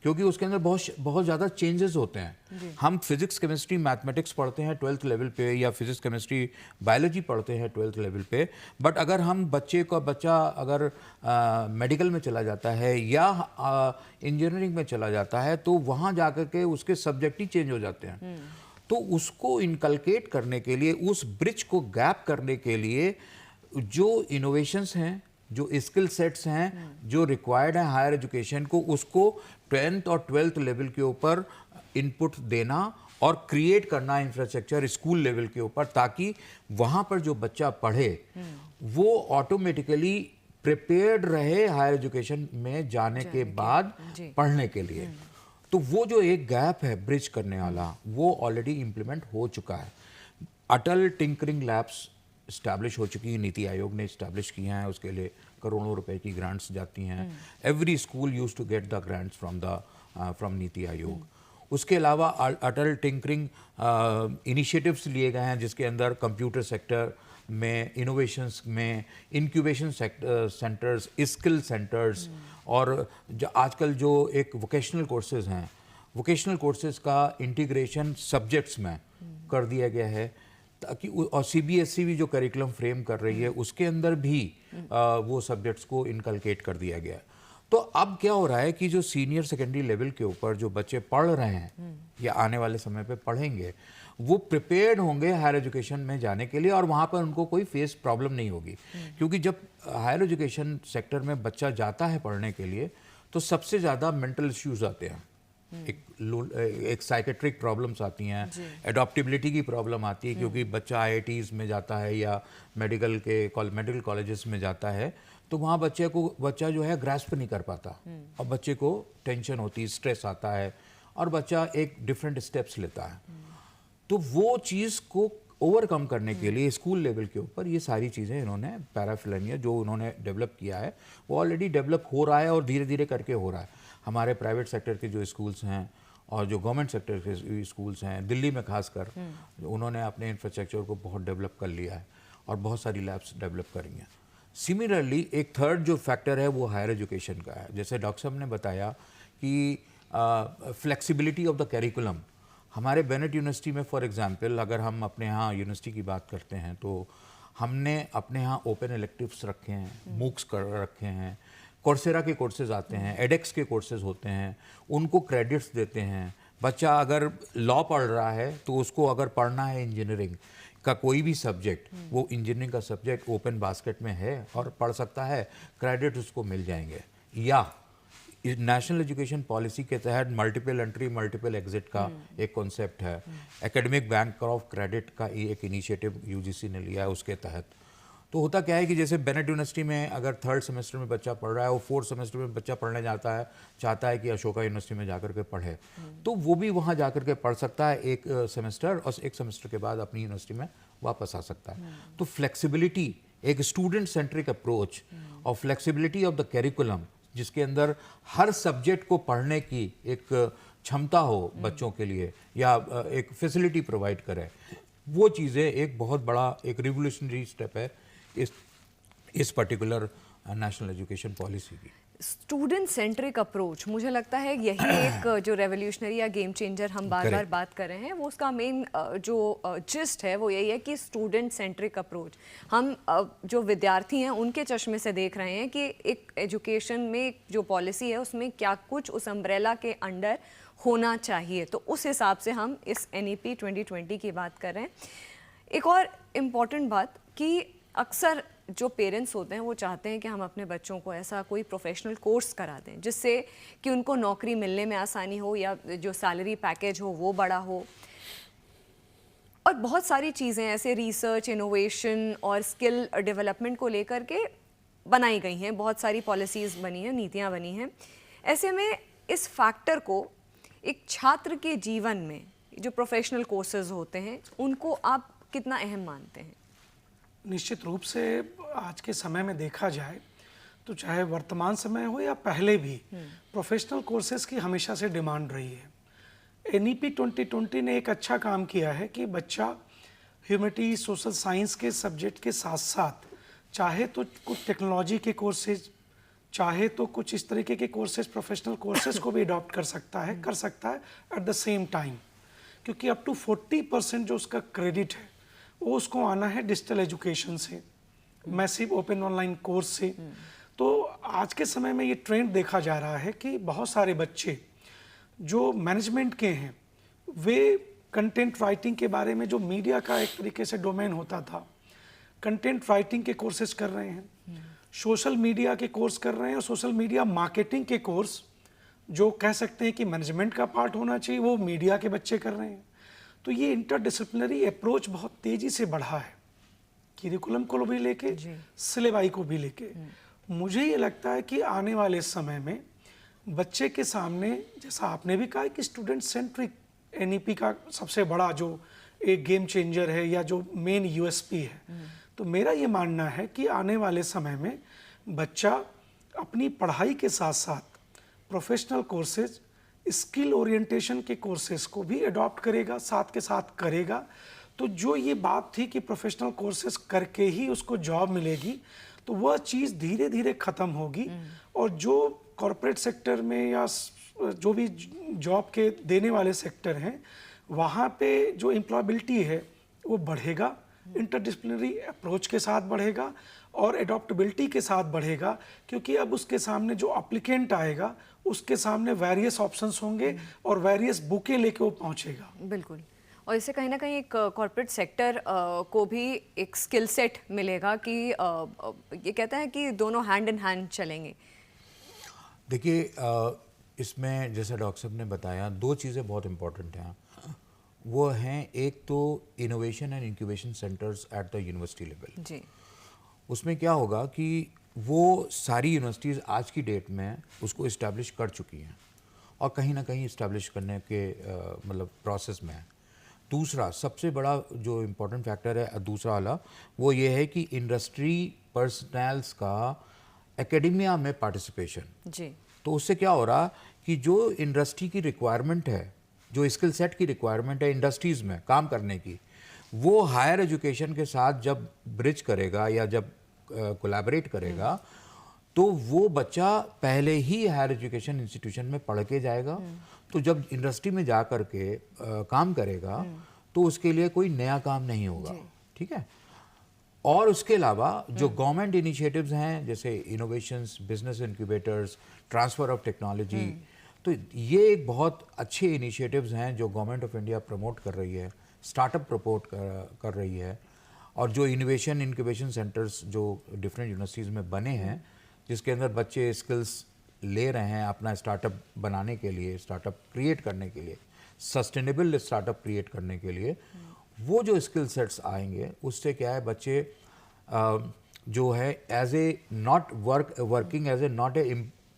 क्योंकि उसके अंदर बहुत ज़्यादा चेंजेस होते हैं। हम फिजिक्स केमिस्ट्री मैथमेटिक्स पढ़ते हैं 12th लेवल पे या फिजिक्स केमिस्ट्री बायोलॉजी पढ़ते हैं 12th लेवल पे, बट अगर हम बच्चा अगर मेडिकल में चला जाता है या इंजीनियरिंग में चला जाता है तो वहाँ जाकर के उसके सब्जेक्ट ही चेंज हो जाते हैं। तो उसको इनकलकेट करने के लिए, उस ब्रिज को गैप करने के लिए जो इनोवेशंस हैं, जो स्किल सेट्स हैं जो रिक्वायर्ड है हायर एजुकेशन को, उसको 10th और 12th लेवल के ऊपर इनपुट देना और क्रिएट करना इंफ्रास्ट्रक्चर स्कूल लेवल के ऊपर, ताकि वहाँ पर जो बच्चा पढ़े वो ऑटोमेटिकली प्रिपेयर्ड रहे हायर एजुकेशन में जाने के बाद पढ़ने के लिए। तो वो जो एक गैप है ब्रिज करने वाला, वो ऑलरेडी इम्प्लीमेंट हो चुका है। अटल टिंकरिंग लैब्स इस्टेब्लिश हो चुकी है, नीति आयोग ने इस्टेब्लिश किया है, उसके लिए करोड़ों रुपए की ग्रांट्स जाती हैं। Every school use to get the grants from NITI Aayog. उसके अलावा अटल टिंकरिंग इनिशिएटिव्स लिए गए हैं जिसके अंदर कंप्यूटर सेक्टर में, इनोवेशंस में, इंक्यूबेशन सेंटर्स, स्किल सेंटर्स और आजकल जो एक वोकेशनल कोर्सेज हैं, वोकेशनल कोर्सेज का इंटीग्रेशन सब्जेक्ट्स में कर दिया गया है, ताकि और CBSE भी जो करिकुलम फ्रेम कर रही है उसके अंदर भी वो सब्जेक्ट्स को इनकलकेट कर दिया गया है। तो अब क्या हो रहा है कि जो सीनियर सेकेंडरी लेवल के ऊपर जो बच्चे पढ़ रहे हैं या आने वाले समय पे पढ़ेंगे, वो प्रिपेयर्ड होंगे हायर एजुकेशन में जाने के लिए और वहाँ पर उनको कोई फेस प्रॉब्लम नहीं होगी। क्योंकि जब हायर एजुकेशन सेक्टर में बच्चा जाता है पढ़ने के लिए तो सबसे ज़्यादा मेंटल इश्यूज आते हैं, एक साइकेट्रिक प्रॉब्लम्स आती हैं, एडॉप्टेबिलिटी की प्रॉब्लम आती है, क्योंकि बच्चा IITs में जाता है या मेडिकल कॉलेजेस में जाता है तो वहाँ बच्चा जो है ग्रास्प नहीं कर पाता और बच्चे को टेंशन होती है, स्ट्रेस आता है और बच्चा एक डिफरेंट स्टेप्स लेता है। तो वो चीज़ को ओवरकम करने के लिए स्कूल लेवल के ऊपर ये सारी चीज़ें इन्होंने पैराफिलिनिया जो उन्होंने डेवलप किया है वो ऑलरेडी डेवलप हो रहा है और धीरे धीरे करके हो रहा है। हमारे प्राइवेट सेक्टर के जो स्कूल्स हैं और जो गवर्नमेंट सेक्टर के स्कूल्स हैं, दिल्ली में खासकर, उन्होंने अपने इंफ्रास्ट्रक्चर को बहुत डेवलप कर लिया है और बहुत सारी लैब्स डेवलप करी हैं। सिमिलरली एक थर्ड जो फैक्टर है वो हायर एजुकेशन का है। जैसे डॉक्टर साहब ने बताया कि फ्लेक्सिबिलिटी ऑफ द कैरिकुलम। हमारे बेनेट यूनिवर्सिटी में फॉर एग्जांपल अगर हम अपने यहाँ यूनिवर्सिटी की बात करते हैं तो हमने अपने यहाँ ओपन इलेक्टिव्स रखे हैं, मूक्स कर रखे हैं, कोर्सेरा के कोर्सेज आते हैं, एडेक्स के कोर्सेज होते हैं, उनको क्रेडिट्स देते हैं। बच्चा अगर लॉ पढ़ रहा है तो उसको अगर पढ़ना है इंजीनियरिंग का कोई भी सब्जेक्ट, वो इंजीनियरिंग का सब्जेक्ट ओपन बास्केट में है और पढ़ सकता है, क्रेडिट उसको मिल जाएंगे। या नेशनल एजुकेशन पॉलिसी के तहत मल्टीपल एंट्री मल्टीपल एग्जिट का एक कॉन्सेप्ट है। एकेडमिक बैंक ऑफ क्रेडिट का एक इनिशिएटिव यूजीसी ने लिया है उसके तहत। तो होता क्या है कि जैसे बेनेट यूनिवर्सिटी में अगर 3rd सेमेस्टर में बच्चा पढ़ रहा है, वो 4th सेमेस्टर में बच्चा पढ़ने जाता है, चाहता है कि अशोका यूनिवर्सिटी में जाकर के पढ़े, तो वो भी वहाँ जाकर के पढ़ सकता है एक सेमेस्टर, और एक सेमेस्टर के बाद अपनी यूनिवर्सिटी में वापस आ सकता है। तो फ्लेक्सिबिलिटी, एक स्टूडेंट सेंट्रिक अप्रोच और फ्लेक्सिबिलिटी ऑफ द कैरिकुलम, जिसके अंदर हर सब्जेक्ट को पढ़ने की एक क्षमता हो बच्चों के लिए, या एक फैसिलिटी प्रोवाइड करे, वो चीज़ें एक बहुत बड़ा एक रिवोल्यूशनरी स्टेप है इस पर्टिकुलर नेशनल एजुकेशन पॉलिसी की। स्टूडेंट सेंट्रिक अप्रोच, मुझे लगता है यही एक जो रेवोल्यूशनरी या गेम चेंजर हम बार बार बात कर रहे हैं, वो उसका मेन जो जिस्ट है वो यही है कि स्टूडेंट सेंट्रिक अप्रोच। हम जो विद्यार्थी हैं उनके चश्मे से देख रहे हैं कि एक एजुकेशन में जो पॉलिसी है उसमें क्या कुछ उस अम्ब्रेला के अंडर होना चाहिए, तो उस हिसाब से हम इस NEP 2020 की बात कर रहे हैं। एक और इम्पॉर्टेंट बात कि अक्सर जो पेरेंट्स होते हैं वो चाहते हैं कि हम अपने बच्चों को ऐसा कोई प्रोफेशनल कोर्स करा दें जिससे कि उनको नौकरी मिलने में आसानी हो या जो सैलरी पैकेज हो वो बड़ा हो। और बहुत सारी चीज़ें ऐसे रिसर्च, इनोवेशन और स्किल डेवलपमेंट को लेकर के बनाई गई हैं, बहुत सारी पॉलिसीज़ बनी हैं, नीतियाँ बनी हैं। ऐसे में इस फैक्टर को एक छात्र के जीवन में जो प्रोफेशनल कोर्सेज होते हैं उनको आप कितना अहम मानते हैं? निश्चित रूप से आज के समय में देखा जाए तो चाहे वर्तमान समय हो या पहले भी प्रोफेशनल कोर्सेज की हमेशा से डिमांड रही है। NEP 2020 ने एक अच्छा काम किया है कि बच्चा ह्यूमैनिटी, सोशल साइंस के सब्जेक्ट के साथ साथ चाहे तो कुछ टेक्नोलॉजी के कोर्सेज, चाहे तो कुछ इस तरीके के कोर्सेज, प्रोफेशनल कोर्सेज को भी अडॉप्ट कर सकता है एट द सेम टाइम, क्योंकि अप टू 40% जो उसका क्रेडिट है वो उसको आना है डिजिटल एजुकेशन से, मैसिव ओपन ऑनलाइन कोर्स से। तो आज के समय में ये ट्रेंड देखा जा रहा है कि बहुत सारे बच्चे जो मैनेजमेंट के हैं वे कंटेंट राइटिंग के बारे में, जो मीडिया का एक तरीके से डोमेन होता था, कंटेंट राइटिंग के कोर्सेज कर रहे हैं, सोशल मीडिया के कोर्स कर रहे हैं, और सोशल मीडिया मार्केटिंग के कोर्स जो कह सकते हैं कि मैनेजमेंट का पार्ट होना चाहिए वो मीडिया के बच्चे कर रहे हैं। तो ये इंटरडिसिप्लिनरी अप्रोच बहुत तेज़ी से बढ़ा है, करिकुलम को भी लेके, सिलेबाई को भी लेके। मुझे ये लगता है कि आने वाले समय में बच्चे के सामने, जैसा आपने भी कहा कि स्टूडेंट सेंट्रिक NEP का सबसे बड़ा जो एक गेम चेंजर है या जो मेन USP है, तो मेरा ये मानना है कि आने वाले समय में बच्चा अपनी पढ़ाई के साथ साथ प्रोफेशनल कोर्सेज, स्किल ओरिएंटेशन के कोर्सेज को भी अडॉप्ट करेगा, साथ के साथ करेगा। तो जो ये बात थी कि प्रोफेशनल कोर्सेज करके ही उसको जॉब मिलेगी, तो वह चीज़ धीरे धीरे ख़त्म होगी, और जो कॉरपोरेट सेक्टर में या जो भी जॉब के देने वाले सेक्टर हैं वहाँ पे जो एम्प्लॉयबिलिटी है वो बढ़ेगा, इंटरडिसिप्लिनरी अप्रोच के साथ बढ़ेगा और एडॉप्टेबिलिटी के साथ बढ़ेगा, क्योंकि अब उसके सामने जो एप्लीकेंट आएगा उसके सामने वेरियस ऑप्शंस होंगे और वेरियस बुकें लेके वो पहुंचेगा। बिल्कुल, और इससे कहीं ना कहीं एक कॉर्पोरेट सेक्टर को भी एक स्किल सेट मिलेगा कि ये कहता है कि दोनों हैंड इन हैंड चलेंगे। देखिए, इसमें जैसे डॉक्टर साहब ने बताया, दो चीज़ें बहुत इम्पोर्टेंट हैं। वो हैं एक तो innovation and incubation centres at the university level. जी, उसमें क्या होगा कि वो सारी यूनिवर्सिटीज़ आज की डेट में उसको इस्टेब्लिश कर चुकी हैं और कहीं ना कहीं इस्टेब्लिश करने के मतलब प्रोसेस में है। दूसरा सबसे बड़ा जो इम्पोर्टेंट फैक्टर है, दूसरा वाला, वो ये है कि इंडस्ट्री पर्सनल्स का एकेडमिया में पार्टिसिपेशन। जी, तो उससे क्या हो रहा कि जो इंडस्ट्री की रिक्वायरमेंट है, जो स्किल सेट की रिक्वायरमेंट है इंडस्ट्रीज़ में काम करने की, वो हायर एजुकेशन के साथ जब ब्रिज करेगा या जब कोलैबोरेट करेगा, तो वो बच्चा पहले ही हायर एजुकेशन इंस्टीट्यूशन में पढ़ के जाएगा, तो जब इंडस्ट्री में जा कर के काम करेगा तो उसके लिए कोई नया काम नहीं होगा, ठीक है। और उसके अलावा जो गवर्नमेंट इनिशिएटिव्स हैं जैसे innovations, business incubators, transfer of technology, तो ये एक बहुत अच्छे इनिशिएटिव्स हैं जो गवर्नमेंट ऑफ इंडिया प्रमोट कर रही है, स्टार्टअप प्रमोट कर रही है। और जो इनोवेशन इंक्यूबेशन सेंटर्स जो डिफरेंट यूनिवर्सिटीज़ में बने हैं, जिसके अंदर बच्चे स्किल्स ले रहे हैं अपना स्टार्टअप बनाने के लिए, स्टार्टअप क्रिएट करने के लिए, सस्टेनेबल स्टार्टअप क्रिएट करने के लिए, वो जो स्किल सेट्स आएंगे उससे क्या है, बच्चे जो है as a not working as a not a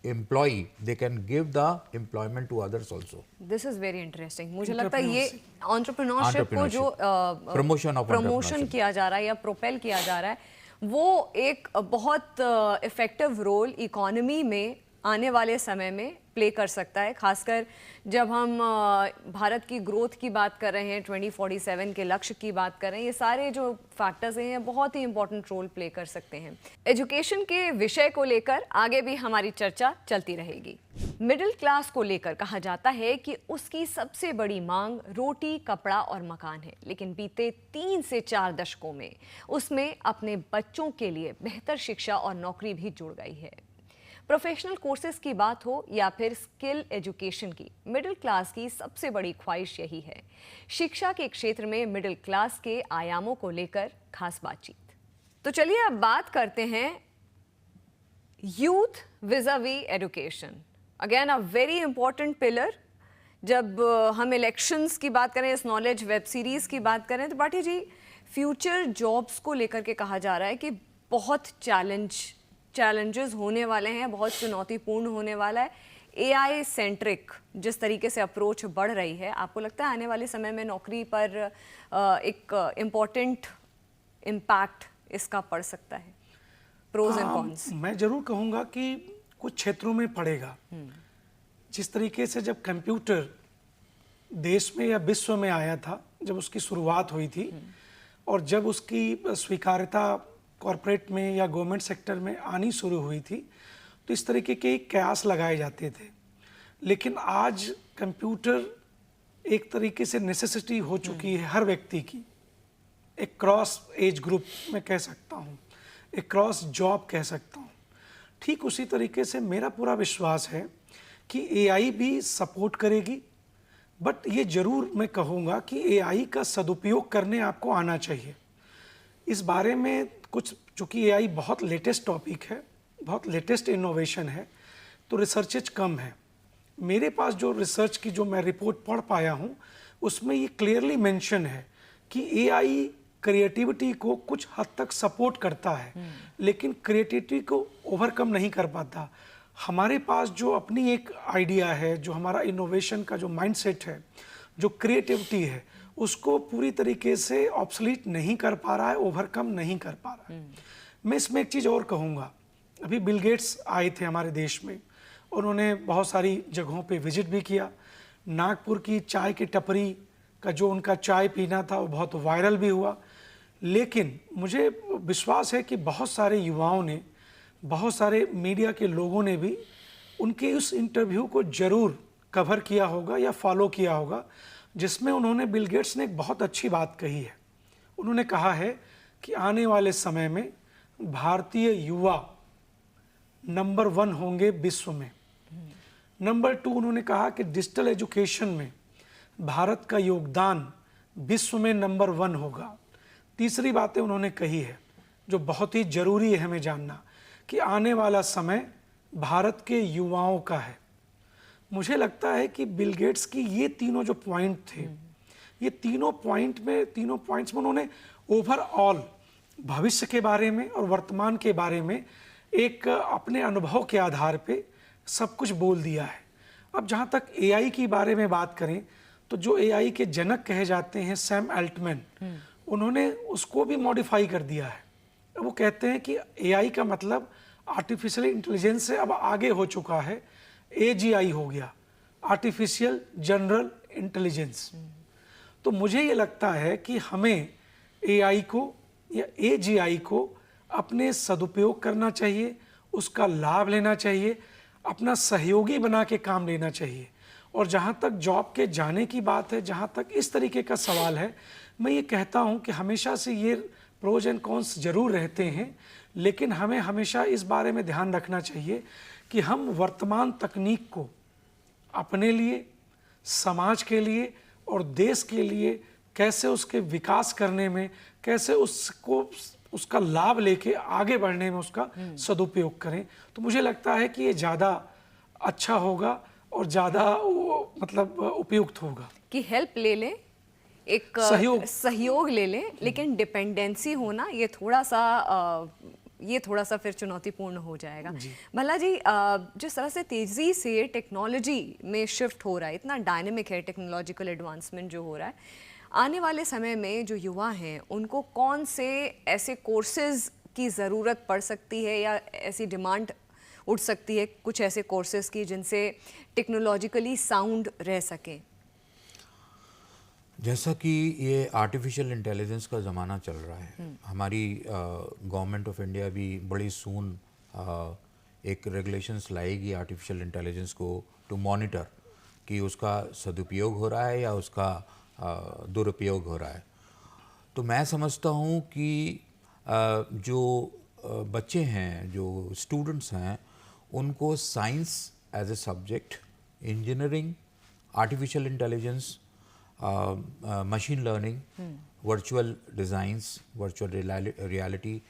employee, they can give the employment to others also. This is very interesting. मुझे लगता है ये एंटरप्रेन्योरशिप को जो प्रमोशन किया जा रहा है या प्रोपेल किया जा रहा है, वो एक बहुत इफेक्टिव रोल इकोनॉमी में आने वाले समय में प्ले कर सकता है, खासकर जब हम भारत की ग्रोथ की बात कर रहे हैं, 2047 के लक्ष्य की बात कर रहे हैं। ये सारे जो फैक्टर्स हैं ये बहुत ही इंपॉर्टेंट रोल प्ले कर सकते हैं। एजुकेशन के विषय को लेकर आगे भी हमारी चर्चा चलती रहेगी। मिडिल क्लास को लेकर कहा जाता है कि उसकी सबसे बड़ी मांग रोटी, कपड़ा और मकान है, लेकिन बीते 3 से 4 दशकों में उसमें अपने बच्चों के लिए बेहतर शिक्षा और नौकरी भी जुड़ गई है। प्रोफेशनल कोर्सेज की बात हो या फिर स्किल एजुकेशन की, मिडिल क्लास की सबसे बड़ी ख्वाहिश यही है। शिक्षा के क्षेत्र में मिडिल क्लास के आयामों को लेकर खास बातचीत। तो चलिए अब बात करते हैं youth vis-a-vis education. Again a very important pillar. जब हम इलेक्शंस की बात करें, इस नॉलेज वेब सीरीज की बात करें, तो बाटी जी, फ्यूचर जॉब्स को लेकर के कहा जा रहा है कि बहुत चैलेंजेस होने वाले हैं, बहुत चुनौतीपूर्ण होने वाला है। एआई सेंट्रिक जिस तरीके से अप्रोच बढ़ रही है, आपको लगता है आने वाले समय में नौकरी पर एक इम्पॉर्टेंट इम्पैक्ट इसका पड़ सकता है? Pros and cons. मैं जरूर कहूँगा कि कुछ क्षेत्रों में पड़ेगा। जिस तरीके से जब कंप्यूटर देश में या विश्व में आया था, जब उसकी शुरुआत हुई थी और जब उसकी स्वीकार्यता कॉरपोरेट में या गवर्नमेंट सेक्टर में आनी शुरू हुई थी, तो इस तरीके के कयास लगाए जाते थे। लेकिन आज कंप्यूटर एक तरीके से नेसेसिटी हो चुकी है हर व्यक्ति की। एक क्रॉस एज ग्रुप में कह सकता हूँ, एक क्रॉस जॉब कह सकता हूँ। ठीक उसी तरीके से मेरा पूरा विश्वास है कि एआई भी सपोर्ट करेगी, बट ये जरूर मैं कहूँगा कि एआई का सदुपयोग करने आपको आना चाहिए। इस बारे में कुछ, चूँकि एआई बहुत लेटेस्ट टॉपिक है, बहुत लेटेस्ट इनोवेशन है, तो रिसर्चेज कम है। मेरे पास जो रिसर्च की जो मैं रिपोर्ट पढ़ पाया हूँ, उसमें ये क्लियरली मेंशन है कि एआई क्रिएटिविटी को कुछ हद तक सपोर्ट करता है, लेकिन क्रिएटिविटी को ओवरकम नहीं कर पाता। हमारे पास जो अपनी एक आइडिया है, जो हमारा इनोवेशन का जो माइंडसेट है, जो क्रिएटिविटी है, उसको पूरी तरीके से ऑब्सोलीट नहीं कर पा रहा है, ओवरकम नहीं कर पा रहा है। मैं इसमें एक चीज़ और कहूँगा। अभी बिल गेट्स आए थे हमारे देश में, उन्होंने बहुत सारी जगहों पे विजिट भी किया। नागपुर की चाय की टपरी का जो उनका चाय पीना था वो बहुत वायरल भी हुआ। लेकिन मुझे विश्वास है कि बहुत सारे युवाओं ने, बहुत सारे मीडिया के लोगों ने भी उनके उस इंटरव्यू को ज़रूर कवर किया होगा या फॉलो किया होगा, जिसमें उन्होंने, बिल गेट्स ने एक बहुत अच्छी बात कही है। उन्होंने कहा है कि आने वाले समय में भारतीय युवा नंबर 1 होंगे विश्व में। नंबर 2, उन्होंने कहा कि डिजिटल एजुकेशन में भारत का योगदान विश्व में नंबर 1 होगा। तीसरी बातें उन्होंने कही है जो बहुत ही ज़रूरी है हमें जानना, कि आने वाला समय भारत के युवाओं का है। मुझे लगता है कि बिल गेट्स की ये तीनों जो पॉइंट थे, ये तीनों पॉइंट्स में उन्होंने ओवरऑल भविष्य के बारे में और वर्तमान के बारे में एक अपने अनुभव के आधार पे सब कुछ बोल दिया है। अब जहाँ तक एआई की बारे में बात करें, तो जो एआई के जनक कहे जाते हैं सैम अल्टमैन, उन्होंने उसको भी मॉडिफाई कर दिया है। वो कहते हैं कि एआई का मतलब आर्टिफिशियल इंटेलिजेंस से अब आगे हो चुका है, एजीआई हो गया, आर्टिफिशियल जनरल इंटेलिजेंस। तो मुझे ये लगता है कि हमें एआई को या एजीआई को अपने सदुपयोग करना चाहिए, उसका लाभ लेना चाहिए, अपना सहयोगी बना के काम लेना चाहिए। और जहाँ तक जॉब के जाने की बात है, जहाँ तक इस तरीके का सवाल है, मैं ये कहता हूँ कि हमेशा से ये प्रोज एंड कॉन्स जरूर रहते हैं, लेकिन हमें हमेशा इस बारे में ध्यान रखना चाहिए कि हम वर्तमान तकनीक को अपने लिए, समाज के लिए और देश के लिए कैसे उसके विकास करने में, कैसे उसका लाभ लेके आगे बढ़ने में उसका सदुपयोग करें। तो मुझे लगता है कि ये ज़्यादा अच्छा होगा और ज़्यादा मतलब उपयुक्त होगा कि हेल्प ले लें, एक सहयोग ले लें, लेकिन डिपेंडेंसी होना ये थोड़ा सा फिर चुनौतीपूर्ण हो जाएगा। भला जी, जिस तरह से तेज़ी से टेक्नोलॉजी में शिफ्ट हो रहा है, इतना डायनेमिक है टेक्नोलॉजिकल एडवांसमेंट जो हो रहा है, आने वाले समय में जो युवा हैं उनको कौन से ऐसे कोर्सेज की ज़रूरत पड़ सकती है या ऐसी डिमांड उठ सकती है कुछ ऐसे कोर्सेज की जिनसे टेक्नोलॉजिकली साउंड रह सकें? जैसा कि ये आर्टिफिशियल इंटेलिजेंस का ज़माना चल रहा है, हमारी गवर्नमेंट ऑफ इंडिया भी बड़ी सून एक रेगुलेशंस लाएगी आर्टिफिशियल इंटेलिजेंस को टू मॉनिटर कि उसका सदुपयोग हो रहा है या उसका दुरुपयोग हो रहा है। तो मैं समझता हूँ कि जो बच्चे हैं, जो स्टूडेंट्स हैं, उनको science as a subject, engineering, artificial intelligence, machine learning, virtual designs, virtual reality,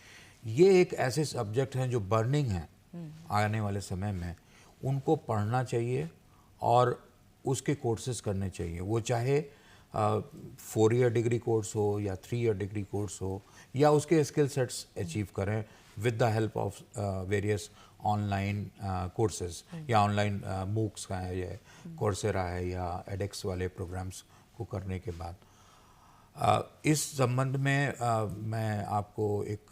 ये एक ऐसे सब्जेक्ट हैं जो बर्निंग हैं आने वाले समय में, उनको पढ़ना चाहिए और उसके कोर्सेज करने चाहिए। वो चाहे 4 ईयर डिग्री कोर्स हो या 3 ईयर डिग्री कोर्स हो, या उसके स्किल सेट्स अचीव करें with the help of various online courses या ऑनलाइन मूक्स का है, या कोर्सेरा है, या एडेक्स वाले प्रोग्राम्स को करने के बाद इस संबंध में मैं आपको एक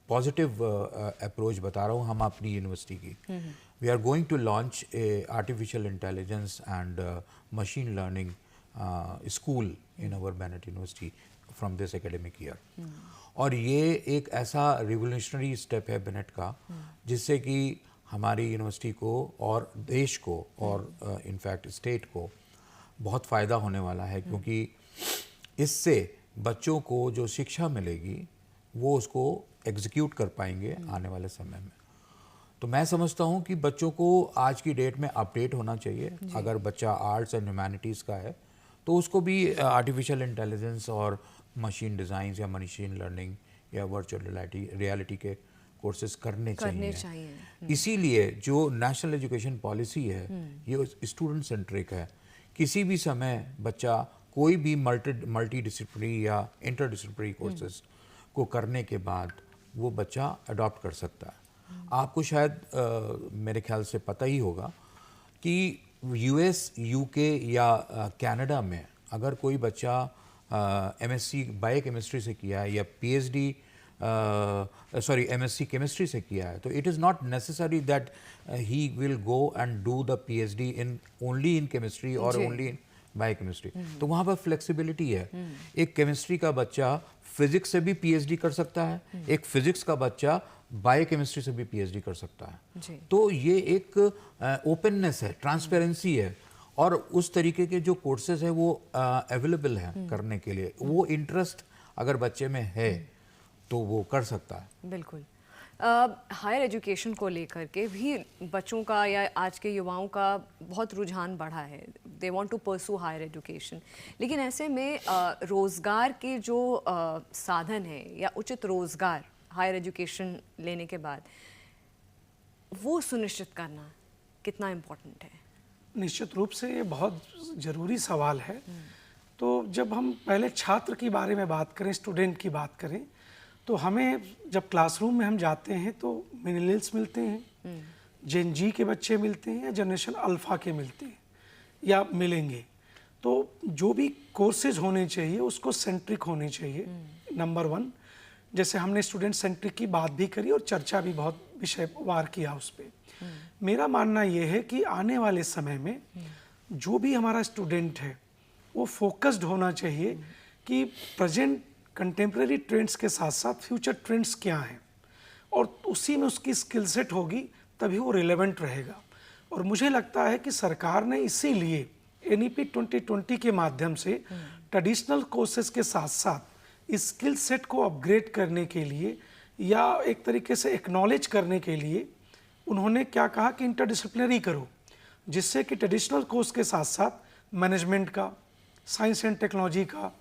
पॉजिटिव अप्रोच बता रहा हूँ हम अपनी यूनिवर्सिटी की। We are going to launch a artificial intelligence and machine learning school in our Bennett university from this academic year. और ये एक ऐसा रिवोल्यूशनरी स्टेप है बेनेट का, जिससे कि हमारी यूनिवर्सिटी को और देश को और इनफैक्ट स्टेट को बहुत फ़ायदा होने वाला है, क्योंकि इससे बच्चों को जो शिक्षा मिलेगी वो उसको एग्जीक्यूट कर पाएंगे आने वाले समय में। तो मैं समझता हूँ कि बच्चों को आज की डेट में अपडेट होना चाहिए। अगर बच्चा आर्ट्स एंड ह्यूमैनिटीज़ का है तो उसको भी आर्टिफिशियल इंटेलिजेंस और मशीन डिज़ाइन या मशीन लर्निंग या वर्चुअल रियलिटी के कोर्सेज करने चाहिए। इसीलिए जो नेशनल एजुकेशन पॉलिसी है ये स्टूडेंट सेंट्रिक है। किसी भी समय बच्चा कोई भी मल्टी डिसिप्लिनरी या इंटर डिसिप्लिनरी कोर्सेज को करने के बाद वो बच्चा अडॉप्ट कर सकता है। आपको शायद मेरे ख्याल से पता ही होगा कि यूएस, यूके या कनाडा में अगर कोई बच्चा एमएससी बायोकेमिस्ट्री से किया है या पीएचडी एमएससी केमिस्ट्री से किया है, तो it is not necessary that he will go and do the PhD in only in chemistry और ओनली इन बायोकेमिस्ट्री। तो वहाँ पर फ्लेक्सिबिलिटी है। एक केमिस्ट्री का बच्चा फिजिक्स से भी पीएचडी कर सकता है, एक फिजिक्स का बच्चा बायोकेमिस्ट्री से भी पीएचडी कर सकता है। तो ये एक ओपननेस है, ट्रांसपेरेंसी है, और उस तरीके के जो कोर्सेज है वो अवेलेबल हैं करने के लिए। वो इंटरेस्ट अगर बच्चे में है तो वो कर सकता है। बिल्कुल। हायर एजुकेशन को लेकर के भी बच्चों का या आज के युवाओं का बहुत रुझान बढ़ा है। They want to pursue higher education, लेकिन ऐसे में रोज़गार के जो साधन है या उचित रोज़गार हायर एजुकेशन लेने के बाद वो सुनिश्चित करना कितना इम्पोर्टेंट है? निश्चित रूप से ये बहुत ज़रूरी सवाल है। तो जब हम पहले छात्र की बारे में बात करें, स्टूडेंट की बात करें, तो हमें जब क्लासरूम में हम जाते हैं तो मिलेनियल्स मिलते हैं, जेन जी के बच्चे मिलते हैं या जनरेशन अल्फ़ा के मिलते हैं या मिलेंगे। तो जो भी कोर्सेज होने चाहिए उसको सेंट्रिक होने चाहिए, नंबर 1। जैसे हमने स्टूडेंट सेंट्रिक की बात भी करी और चर्चा भी बहुत विषयवार किया उस पर। मेरा मानना ये है कि आने वाले समय में जो भी हमारा स्टूडेंट है वो फोकस्ड होना चाहिए कि प्रेजेंट कंटेम्प्रेरी ट्रेंड्स के साथ साथ फ्यूचर ट्रेंड्स क्या हैं और उसी में उसकी स्किल सेट होगी तभी वो रिलेवेंट रहेगा। और मुझे लगता है कि सरकार ने इसीलिए NEP 2020 के माध्यम से ट्रेडिशनल कोर्सेज के साथ साथ इस स्किल सेट को अपग्रेड करने के लिए या एक तरीके से एक्नॉलेज करने के लिए उन्होंने क्या कहा कि इंटरडिसिप्लिनरी करो, जिससे कि ट्रेडिशनल कोर्स के साथ साथ मैनेजमेंट का, साइंस एंड टेक्नोलॉजी का,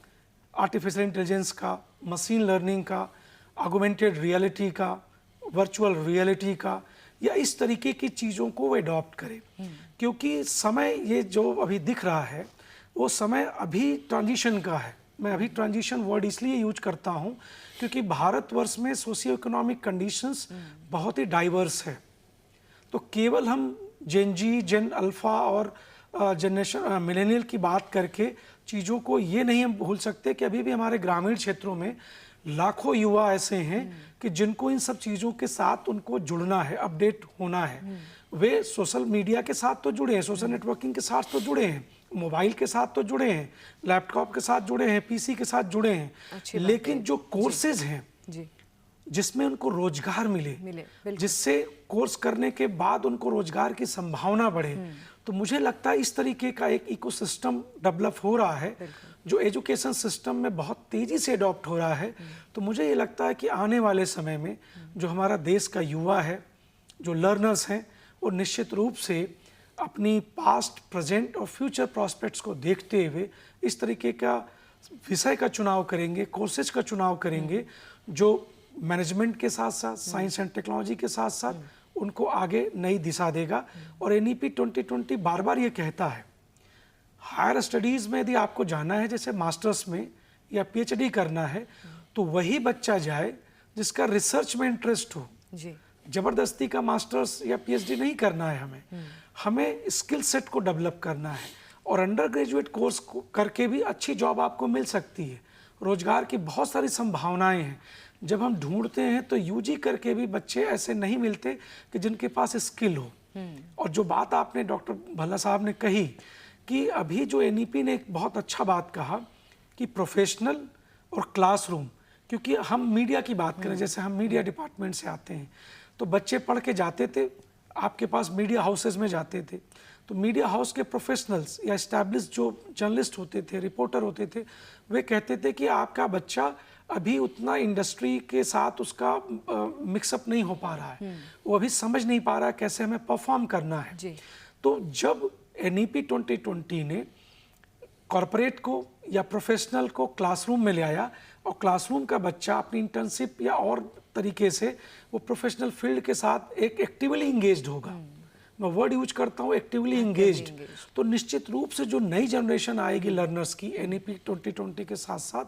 आर्टिफिशियल इंटेलिजेंस का, मशीन लर्निंग का, ऑगमेंटेड रियलिटी का, वर्चुअल रियलिटी का, या इस तरीके की चीज़ों को वो अडॉप्ट करे। क्योंकि समय ये जो अभी दिख रहा है वो समय अभी ट्रांजिशन का है। मैं अभी ट्रांजिशन वर्ड इसलिए यूज करता हूँ क्योंकि भारतवर्ष में सोशियो इकोनॉमिक कंडीशंस बहुत ही डाइवर्स है। तो केवल हम जेन जी, जेन अल्फ़ा और जनरेशन मिलेनियल की बात करके चीज़ों को ये नहीं हम भूल सकते कि अभी भी हमारे ग्रामीण क्षेत्रों में लाखों युवा ऐसे हैं कि जिनको इन सब चीज़ों के साथ उनको जुड़ना है, अपडेट होना है। वे सोशल मीडिया के साथ तो जुड़े हैं, सोशल नेटवर्किंग के साथ तो जुड़े हैं, मोबाइल के साथ तो जुड़े हैं, लैपटॉप के साथ जुड़े हैं, PC के साथ जुड़े हैं, लेकिन जो कोर्सेज हैं जिसमें उनको रोजगार मिले जिससे कोर्स करने के बाद उनको रोजगार की संभावना बढ़े, तो मुझे लगता है इस तरीके का एक इकोसिस्टम डेवलप हो रहा है जो एजुकेशन सिस्टम में बहुत तेजी से अडॉप्ट हो रहा है। तो मुझे ये लगता है कि आने वाले समय में जो हमारा देश का युवा है, जो लर्नर्स हैं, वो निश्चित रूप से अपनी पास्ट, प्रेजेंट और फ्यूचर प्रॉस्पेक्ट्स को देखते हुए इस तरीके का विषय का चुनाव करेंगे, कोर्सेज का चुनाव करेंगे जो मैनेजमेंट के साथ साथ साइंस एंड टेक्नोलॉजी के साथ साथ उनको आगे नई दिशा देगा। और NEP 2020 बार बार ये कहता है हायर स्टडीज़ में यदि आपको जाना है, जैसे मास्टर्स में या PhD करना है, तो वही बच्चा जाए जिसका रिसर्च में इंटरेस्ट हो। जबरदस्ती का मास्टर्स या PhD नहीं करना है, हमें स्किल सेट को डेवलप करना है। और अंडर ग्रेजुएट कोर्स करके भी अच्छी जॉब आपको मिल सकती है, रोजगार की बहुत सारी संभावनाएं हैं। जब हम ढूंढते हैं तो UG करके भी बच्चे ऐसे नहीं मिलते कि जिनके पास स्किल हो। और जो बात आपने डॉक्टर भल्ला साहब ने कही कि अभी जो NEP ने एक बहुत अच्छा बात कहा कि प्रोफेशनल और क्लासरूम, क्योंकि हम मीडिया की बात करें, जैसे हम मीडिया डिपार्टमेंट से आते हैं, तो बच्चे पढ़ के जाते थे, आपके पास मीडिया हाउसेज में जाते थे, तो मीडिया हाउस के प्रोफेशनल्स या एस्टैब्लिश जो जर्नलिस्ट होते थे, रिपोर्टर होते थे, वे कहते थे कि आपका बच्चा अभी उतना इंडस्ट्री के साथ उसका मिक्सअप नहीं हो पा रहा है, वो अभी समझ नहीं पा रहा है कैसे हमें परफॉर्म करना है। तो जब NEP 2020 ने कॉरपोरेट को या प्रोफेशनल को क्लासरूम में ले आया और क्लासरूम का बच्चा अपनी इंटर्नशिप या और तरीके से वो प्रोफेशनल फील्ड के साथ एक एक्टिवली इंगेज्ड होगा। मैं वर्ड यूज करता हूँ एक्टिवली इंगेज्ड। तो निश्चित रूप से जो नई जनरेशन आएगी लर्नर्स की NEP 2020 के साथ साथ,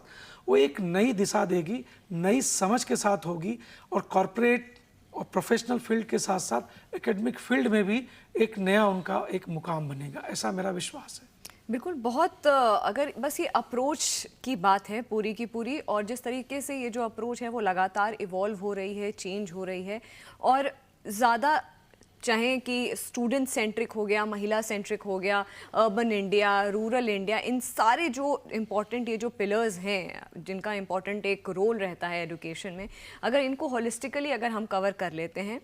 वो एक नई दिशा देगी, नई समझ के साथ होगी और कॉरपोरेट और प्रोफेशनल फील्ड के साथ साथ एकेडमिक फील्ड में भी एक नया उनका एक मुकाम बनेगा, ऐसा मेरा विश्वास है। बिल्कुल, बहुत अगर बस ये अप्रोच की बात है पूरी की पूरी, और जिस तरीके से ये जो अप्रोच है वो लगातार इवॉल्व हो रही है, चेंज हो रही है, और ज़्यादा चाहे कि स्टूडेंट सेंट्रिक हो गया, महिला सेंट्रिक हो गया, अर्बन इंडिया, रूरल इंडिया, इन सारे जो इम्पॉर्टेंट ये जो पिलर्स हैं जिनका इम्पॉर्टेंट एक रोल रहता है एजुकेशन में, अगर इनको होलिस्टिकली अगर हम कवर कर लेते हैं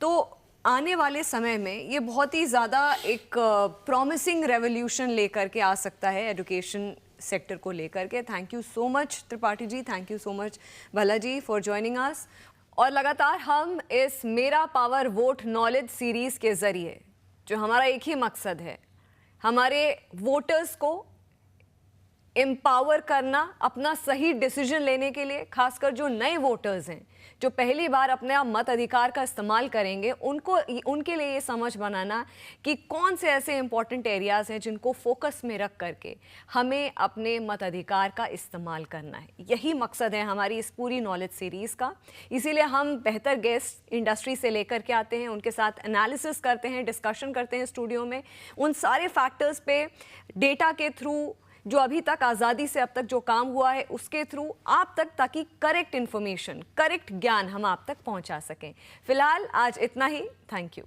तो आने वाले समय में ये बहुत ही ज़्यादा एक प्रॉमिसिंग रेवोल्यूशन लेकर के आ सकता है एजुकेशन सेक्टर को लेकर के। Thank you so much Tripathi ji, thank you so much Bhalla ji for joining us. और लगातार हम इस मेरा पावर वोट नॉलेज सीरीज़ के ज़रिए, जो हमारा एक ही मकसद है, हमारे वोटर्स को एम्पावर करना अपना सही डिसीजन लेने के लिए, खासकर जो नए वोटर्स हैं जो पहली बार अपने मत अधिकार का इस्तेमाल करेंगे, उनके लिए ये समझ बनाना कि कौन से ऐसे इंपॉर्टेंट एरियाज़ हैं जिनको फोकस में रख करके हमें अपने मत अधिकार का इस्तेमाल करना है। यही मकसद है हमारी इस पूरी नॉलेज सीरीज़ का। इसीलिए हम बेहतर गेस्ट इंडस्ट्री से लेकर के आते हैं, उनके साथ एनालिसिस करते हैं, डिस्कशन करते हैं स्टूडियो में, उन सारे फैक्टर्स पे डेटा के थ्रू जो अभी तक आज़ादी से अब तक जो काम हुआ है उसके थ्रू आप तक, ताकि करेक्ट इन्फॉर्मेशन, करेक्ट ज्ञान हम आप तक पहुंचा सकें। फिलहाल आज इतना ही। Thank you.